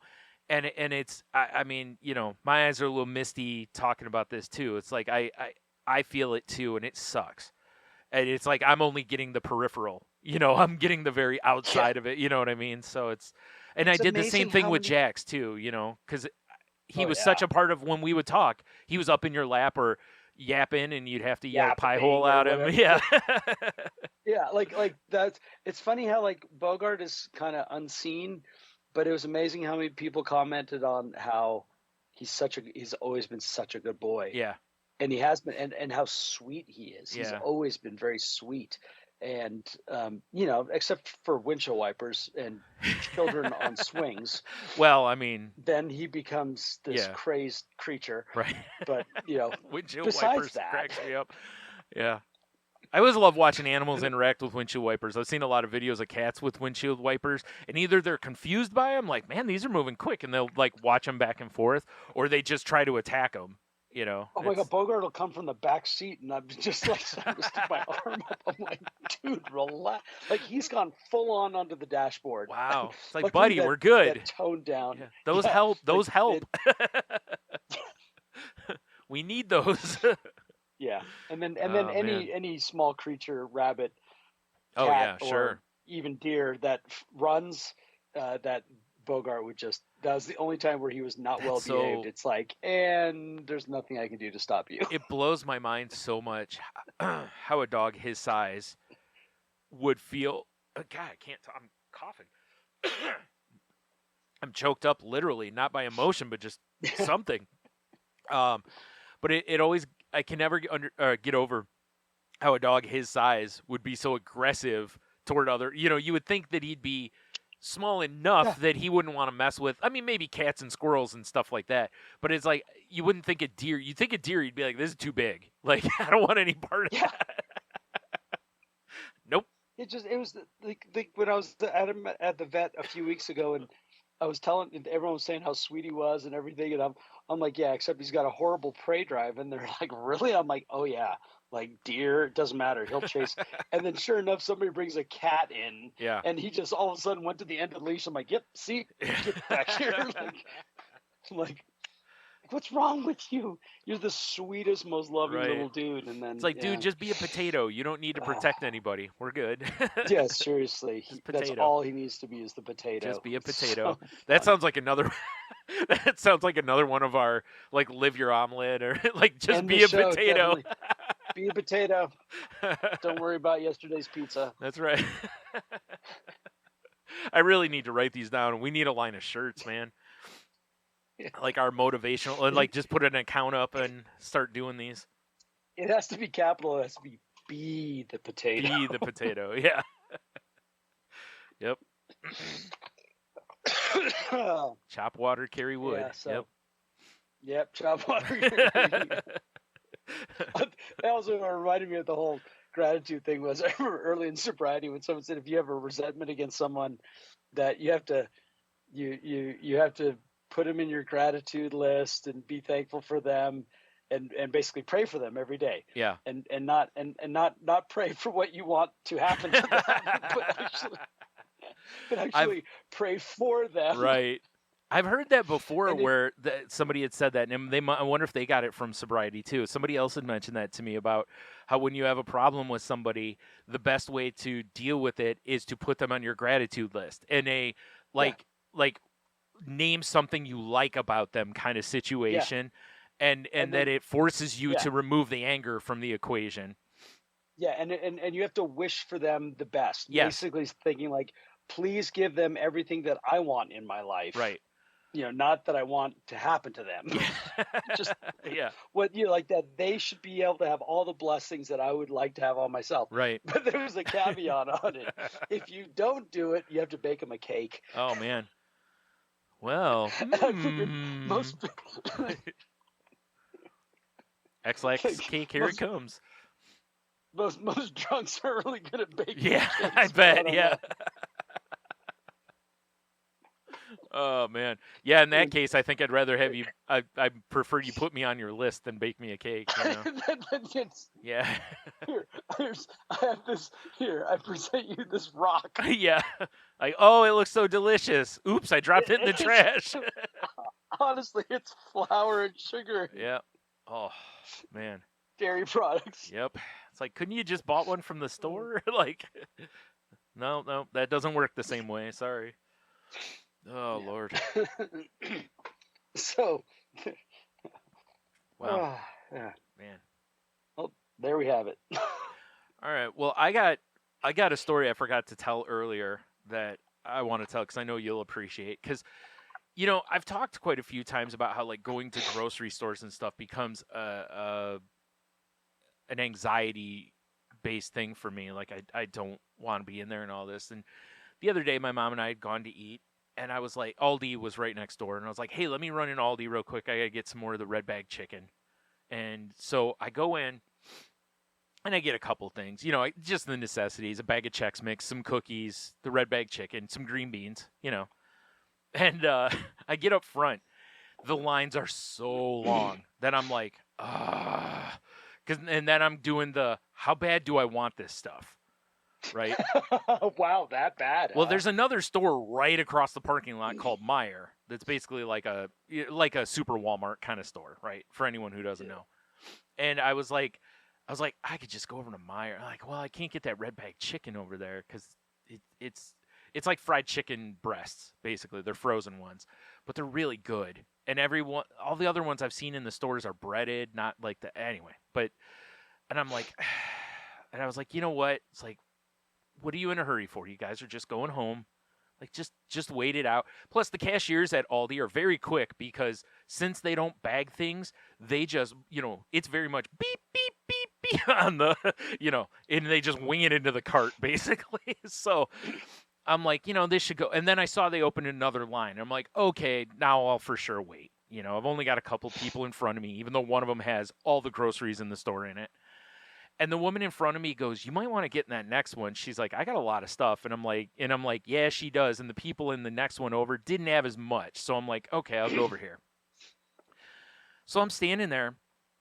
and it's I mean, my eyes are a little misty talking about this too. It's like I feel it too, and it sucks. And it's like I'm only getting the peripheral, I'm getting the very outside of it, you know what I mean? So it's I It's did the same amazing thing how with many- Jax too, because he Oh, was yeah. such a part of when we would talk. He was up in your lap or yapping, and you'd have to yell pie Yapping hole or at him. whatever. Yeah. Yeah, like that's. It's funny how, like, Bogart is kind of unseen, but it was amazing how many people commented on how he's always been such a good boy. Yeah. And he has been, and how sweet he is. He's Yeah. always been very sweet. And except for windshield wipers and children on swings, Well, I mean, then he becomes this Yeah. crazed creature. right. But Windshield besides wipers that- cracks me up. Yeah. I always love watching animals interact with windshield wipers. I've seen a lot of videos of cats with windshield wipers, and either they're confused by them, like, man, these are moving quick, and they'll like watch them back and forth, or they just try to attack them. oh my It's- God, Bogart will come from the back seat, and I'm just like, I'm gonna stick my arm up. I'm like, dude, relax. Like, he's gone full on onto the dashboard. Wow. It's like, Luckily buddy, we're good. That toned down. Yeah. Those Yeah, help. Those like, help. We need those. Yeah, and then Oh, any small creature, rabbit, Oh yeah, cat, or sure. even deer that runs, that Bogart would just. That was the only time where he was not That's well behaved. so- It's like, and there's nothing I can do to stop you. It blows my mind so much how a dog his size would feel. God, I can't. I'm coughing. I'm choked up, literally, not by emotion, but just something. But it always, I can never get over how a dog his size would be so aggressive toward other. You would think that he'd be small enough that he wouldn't want to mess with. I mean, maybe cats and squirrels and stuff like that. But it's like you wouldn't think a deer. You'd think a deer, you'd be like, this is too big. Like, I don't want any part of Yeah. that. Nope. It was like when I was at him at the vet a few weeks ago, and I was telling everyone was saying how sweet he was and everything, and I'm like, yeah, except he's got a horrible prey drive, and they're like, really? I'm like, oh yeah, like deer, it doesn't matter, he'll chase. And then sure enough, somebody brings a cat in, Yeah. and he just all of a sudden went to the end of the leash. I'm like, yep, see, get back here. I'm like, what's wrong with you? You're the sweetest, most loving Right. little dude. And then It's like, yeah. dude, just be a potato. You don't need to protect anybody. We're good. Yeah, seriously. That's potato. all he needs to be is the potato. Just be a So potato. That sounds like another. That sounds like another one of our like live your omelet or like just end be the a show, potato. definitely. Be a potato. Don't worry about yesterday's pizza. That's right. I really need to write these down. We need a line of shirts, man. Like our motivational, like just put an account up and start doing these. It has to be capital. It has to be the potato. Be the potato. Yeah. Yep. Chop water, carry wood. Yeah, so, yep, chop water. That also reminded me of the whole gratitude thing. Was I remember early in sobriety when someone said if you have a resentment against someone, that you have to put them in your gratitude list and be thankful for them, and basically pray for them every day. Yeah. And not pray for what you want to happen to them, but actually pray for them. Right. I've heard that before, And where somebody had said that, and I wonder if they got it from sobriety too. Somebody else had mentioned that to me about how when you have a problem with somebody, the best way to deal with it is to put them on your gratitude list in a like name something you like about them kind of situation, and then, that it forces you to remove the anger from the equation. Yeah, and you have to wish for them the best. Yes. Basically thinking like, please give them everything that I want in my life. Right. Not that I want to happen to them. Just what like that they should be able to have all the blessings that I would like to have on myself. Right. But there's a caveat on it. If you don't do it, you have to bake them a cake. Oh man. Well, I figured most XLX cake, here it comes. Most drunks are really good at baking. Yeah, cakes, I bet. don't Yeah. know. Oh man. Yeah. In that case, I think I'd rather have you. I prefer you put me on your list than bake me a cake. You know? Yeah. I have this. Here, I present you this rock. Yeah. Like, oh, it looks so delicious. Oops, I dropped it in the trash. Honestly, it's flour and sugar. Yeah. Oh man. Dairy products. Yep. It's like, couldn't you just bought one from the store? Like, no, that doesn't work the same way. Sorry. Oh Lord. So. Wow. Yeah. Man. Well, there we have it. All right. Well, I got a story I forgot to tell earlier that I want to tell because I know you'll appreciate. Because, I've talked quite a few times about how like going to grocery stores and stuff becomes an anxiety-based thing for me. Like I don't want to be in there and all this. And the other day, my mom and I had gone to eat, and I was like, Aldi was right next door, and I was like, hey, let me run in Aldi real quick. I gotta get some more of the red bag chicken. And so I go in. And I get a couple things, just the necessities, a bag of Chex Mix, some cookies, the red bag chicken, some green beans, And I get up front. The lines are so long that I'm like, and then I'm doing how bad do I want this stuff? Right? Wow, that bad. Well, there's another store right across the parking lot called Meijer that's basically like a super Walmart kind of store, right? For anyone who doesn't know. And I was like, I could just go over to Meijer. I'm like, well, I can't get that red bag chicken over there because it's like fried chicken breasts, basically. They're frozen ones, but they're really good. And all the other ones I've seen in the stores are breaded, not like anyway. And I'm like, and I was like, you know what? It's like, what are you in a hurry for? You guys are just going home. Like, just wait it out. Plus, the cashiers at Aldi are very quick because since they don't bag things, they just, it's very much beep, beep, beep, beep on the, and they just wing it into the cart, basically. So I'm like, this should go. And then I saw they opened another line. I'm like, okay, now I'll for sure wait. I've only got a couple people in front of me, even though one of them has all the groceries in the store in it. And the woman in front of me goes, you might want to get in that next one. She's like, I got a lot of stuff. And I'm like, yeah, she does. And the people in the next one over didn't have as much. So I'm like, okay, I'll go over here. So I'm standing there,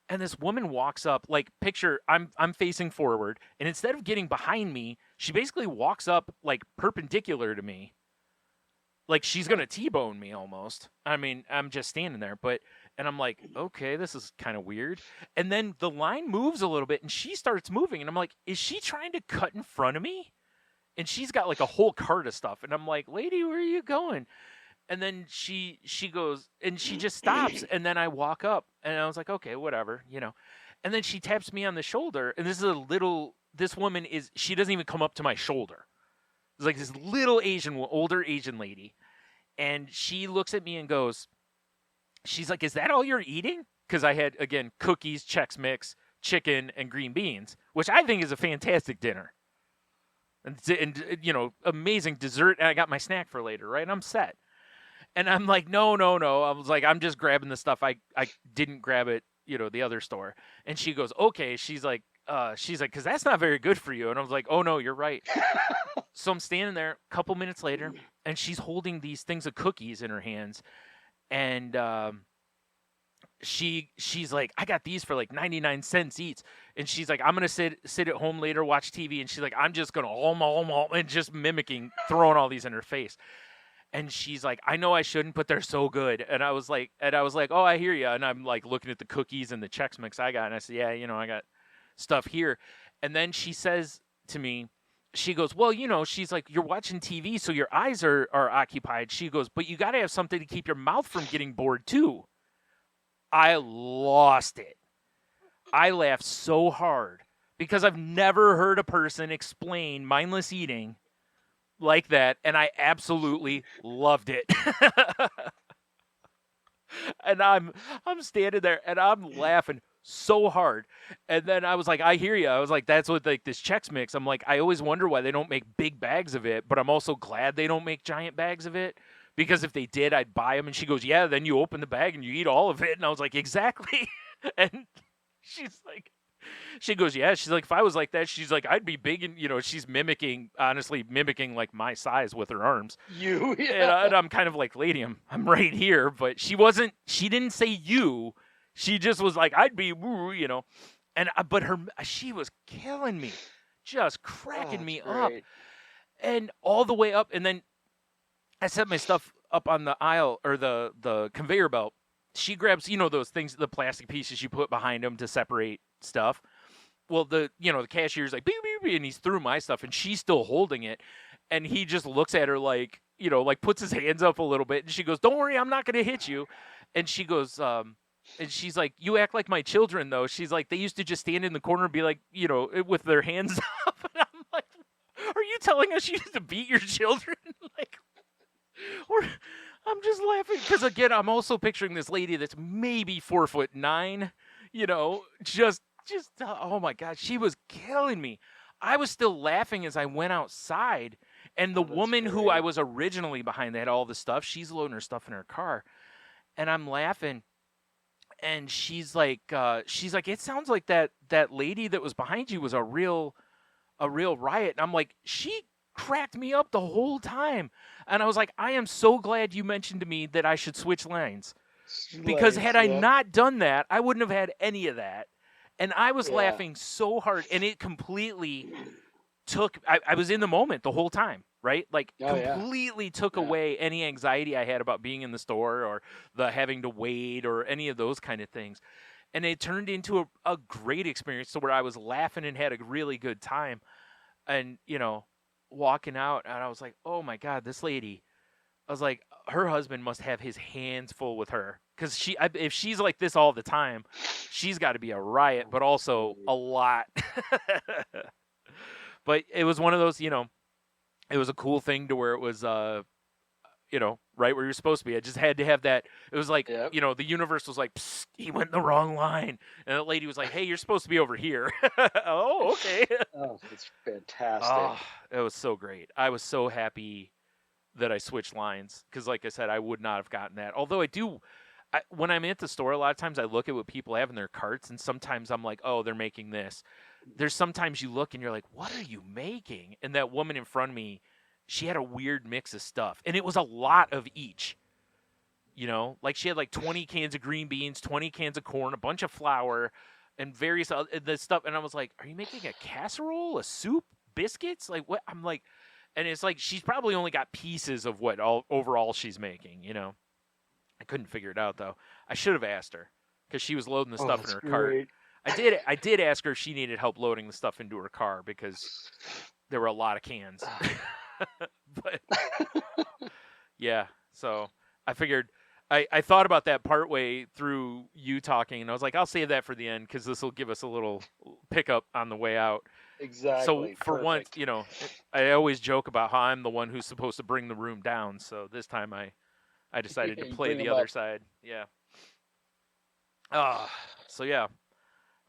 and this woman walks up, like, picture, I'm facing forward. And instead of getting behind me, she basically walks up, like, perpendicular to me. Like, she's going to T-bone me almost. I mean, I'm just standing there. And I'm like, okay, this is kind of weird. And then the line moves a little bit, and she starts moving. And I'm like, is she trying to cut in front of me? And she's got, like, a whole cart of stuff. And I'm like, lady, where are you going? And then she goes, and she just stops. And then I walk up, and I was like, okay, whatever, And then she taps me on the shoulder. And this woman she doesn't even come up to my shoulder. It's like this little older Asian lady. And she looks at me and goes, she's like, "Is that all you're eating?" Because I had, again, cookies, Chex Mix, chicken, and green beans, which I think is a fantastic dinner. And you know, amazing dessert, and I got my snack for later, right? I'm set. And I'm like, no. I was like, I'm just grabbing the stuff. I didn't grab it, you know, the other store. And she goes, okay. She's like, because that's not very good for you. And I was like, oh no, you're right. So I'm standing there a couple minutes later, and she's holding these things of cookies in her hands, and she's like, I got these for like 99 cents each. And she's like, I'm gonna sit at home later, watch TV. And she's like, I'm just gonna and just mimicking, throwing all these in her face. And she's like, I know I shouldn't, but they're so good. And I was like, oh, I hear you. And I'm like looking at the cookies and the Chex Mix I got, and I said, yeah, you know, I got stuff here. And then she says to me, she goes, well, you know, she's like, you're watching TV, so your eyes are occupied. She goes, but you got to have something to keep your mouth from getting bored too. I lost it. I laughed so hard because I've never heard a person explain mindless eating like that, and I absolutely loved it. And I'm standing there and I'm laughing so hard. And then I was like, I hear you. I was like, that's what like this Chex Mix. I'm like, I always wonder why they don't make big bags of it, but I'm also glad they don't make giant bags of it, because if they did, I'd buy them. And she goes, yeah, then you open the bag and you eat all of it. And I was like, exactly. And she's like, she goes, yeah. She's like, if I was like that, she's like, I'd be big. And, you know, she's honestly mimicking like my size with her arms. You, yeah. And I'm kind of like, lady, I'm right here. But she didn't say you. She just was like, I'd be, you know. And, but she was killing me, just cracking me up. And all the way up. And then I set my stuff up on the aisle or the conveyor belt. She grabs, you know, those things, the plastic pieces you put behind them to separate stuff. Well, the cashier's like, beep, beep, beep, and he's through my stuff, and she's still holding it. And he just looks at her like, you know, like puts his hands up a little bit. And she goes, don't worry, I'm not going to hit you. And she goes, and she's like, you act like my children, though. She's like, they used to just stand in the corner and be like, you know, with their hands up. And I'm like, are you telling us you used to beat your children? Like, I'm just laughing because, again, I'm also picturing this lady that's maybe 4'9", you know, just oh my God, she was killing me. I was still laughing as I went outside, and the woman who I was originally behind that had all the stuff, she's loading her stuff in her car, and I'm laughing, and she's like, it sounds like that lady that was behind you was a real riot. And I'm like, she cracked me up the whole time. And I was like, I am so glad you mentioned to me that I should switch lanes. Because had I not done that, I wouldn't have had any of that. And I was laughing so hard, and it completely took, I was in the moment the whole time, right? Like completely took away any anxiety I had about being in the store or the having to wait or any of those kind of things. And it turned into a great experience to where I was laughing and had a really good time. And, you know, walking out, and I was like, oh my God, this lady, I was like, her husband must have his hands full with her, because if she's like this all the time, she's got to be a riot, but also a lot. But it was one of those, you know, it was a cool thing to where it was, you know, right where you're supposed to be. I just had to have that. It was like, you know, the universe was like, psst, he went in the wrong line. And the lady was like, hey, you're supposed to be over here. Oh, okay. Oh, it's fantastic. Oh, it was so great. I was so happy that I switched lines, because like I said, I would not have gotten that. Although when I'm at the store, a lot of times I look at what people have in their carts, and sometimes I'm like, oh, they're making this. There's sometimes you look and you're like, what are you making? And that woman in front of me, she had a weird mix of stuff, and it was a lot of each. You know, like she had like 20 cans of green beans, 20 cans of corn, a bunch of flour, and various other the stuff. And I was like, are you making a casserole, a soup, biscuits? Like what? I'm like, and it's like she's probably only got pieces of what overall she's making, you know. I couldn't figure it out, though. I should have asked her, because she was loading the stuff in her cart. I did ask her if she needed help loading the stuff into her car, because there were a lot of cans. But yeah, so I figured I thought about that partway through you talking, and I was like, I'll save that for the end, because this will give us a little pickup on the way out. Exactly. So for once, you know, I always joke about how I'm the one who's supposed to bring the room down. So this time I decided to play the other side. Yeah. So yeah.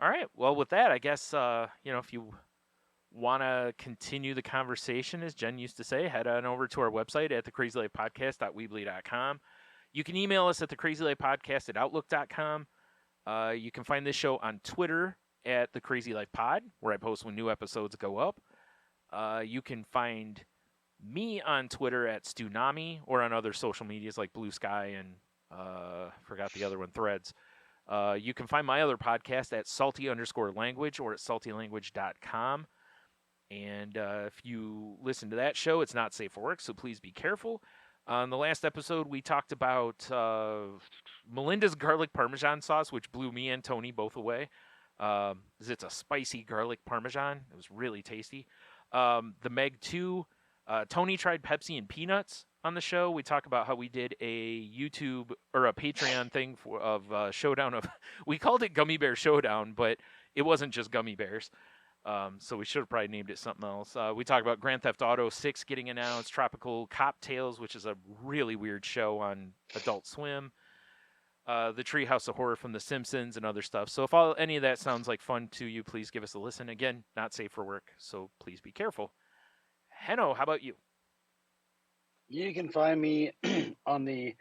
All right. Well, with that, I guess if you want to continue the conversation, as Jen used to say, head on over to our website at thecrazylifepodcast.weebly.com. You can email us at thecrazylifepodcast@outlook.com. You can find this show on Twitter at The Crazy Life Pod, where I post when new episodes go up. You can find me on Twitter at Stunami, or on other social medias like Blue Sky and forgot the other one, Threads. You can find my other podcast at salty_language or at saltylanguage.com. And if you listen to that show, it's not safe for work, so please be careful. On the last episode, we talked about Melinda's garlic parmesan sauce, which blew me and Tony both away. It's a spicy garlic parmesan. It was really tasty. The Meg 2, Tony tried Pepsi and peanuts on the show. We talk about how we did a YouTube or a Patreon thing of Showdown of. We called it Gummy Bear Showdown, but it wasn't just gummy bears. So we should have probably named it something else. We talk about Grand Theft Auto 6 getting announced, Tropical Cop Tales, which is a really weird show on Adult Swim, the Treehouse of Horror from The Simpsons, and other stuff. So if any of that sounds like fun to you, please give us a listen. Again, not safe for work, so please be careful. Henno, how about you? You can find me on the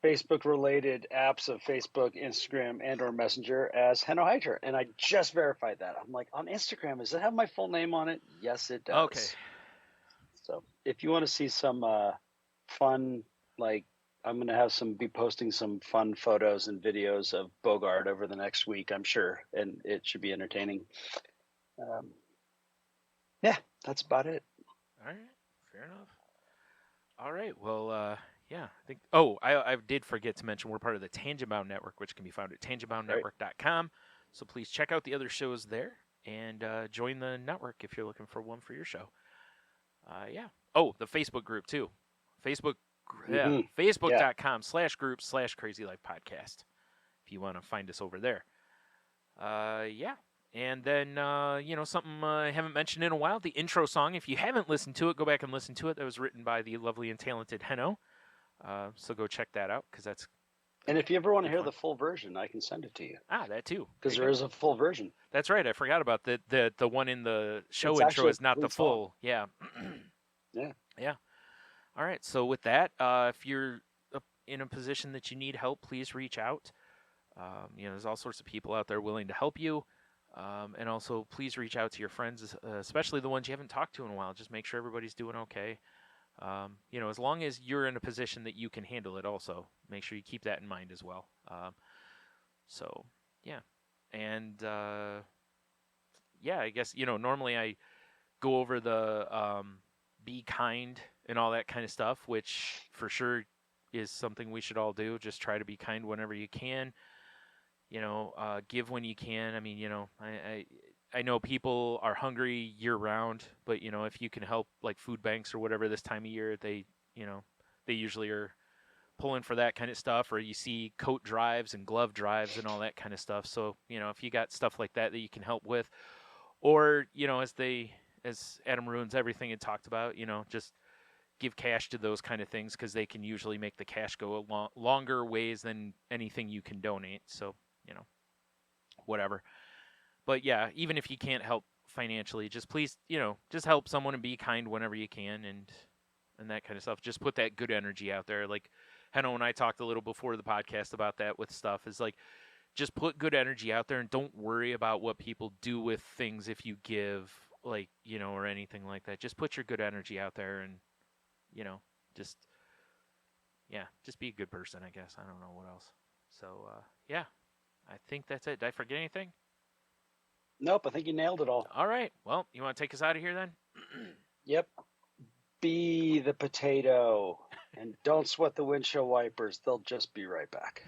Facebook-related apps of Facebook, Instagram, and/or Messenger as Henno Hydra, and I just verified that. I'm like, on Instagram, does it have my full name on it? Yes, it does. Okay. So if you want to see some fun, I'm going to be posting some fun photos and videos of Bogart over the next week, I'm sure, and it should be entertaining. Yeah, that's about it. All right, fair enough. All right, well, yeah, I think. Oh, I did forget to mention we're part of the Tangent Bound Network, which can be found at tangentboundnetwork.com. So please check out the other shows there and join the network if you're looking for one for your show. Yeah. Oh, the Facebook group too. Facebook.com/groups/Crazy Life Podcast. If you want to find us over there. Yeah. And then, something I haven't mentioned in a while, the intro song. If you haven't listened to it, go back and listen to it. That was written by the lovely and talented Henno. So go check that out, because that's... And if you ever want to hear the full version, I can send it to you. That too. Because there is a full version. That's right. I forgot about the one in the show intro is not the full. Yeah. Yeah. Yeah. All right. So with that, if you're in a position that you need help, please reach out. There's all sorts of people out there willing to help you. And also, please reach out to your friends, especially the ones you haven't talked to in a while. Just make sure everybody's doing okay. As long as you're in a position that you can handle it also, make sure you keep that in mind as well. Yeah. And, I guess, normally I go over the be kind and all that kind of stuff, which for sure is something we should all do. Just try to be kind whenever you can. Give when you can. I mean, I know people are hungry year round, but if you can help, like food banks or whatever this time of year, they usually are pulling for that kind of stuff. Or you see coat drives and glove drives and all that kind of stuff. So if you got stuff like that you can help with, or as Adam Ruins Everything had talked about, just give cash to those kind of things, because they can usually make the cash go a longer ways than anything you can donate. So whatever. But yeah, even if you can't help financially, just please, just help someone and be kind whenever you can, and that kind of stuff. Just put that good energy out there. Like Henno and I talked a little before the podcast about that with stuff, is like, just put good energy out there and don't worry about what people do with things if you give, or anything like that. Just put your good energy out there and, just be a good person, I guess. I don't know what else. So, yeah. I think that's it. Did I forget anything? Nope, I think you nailed it all. All right. Well, you want to take us out of here then? Yep. Be the potato. And don't sweat the windshield wipers. They'll just be right back.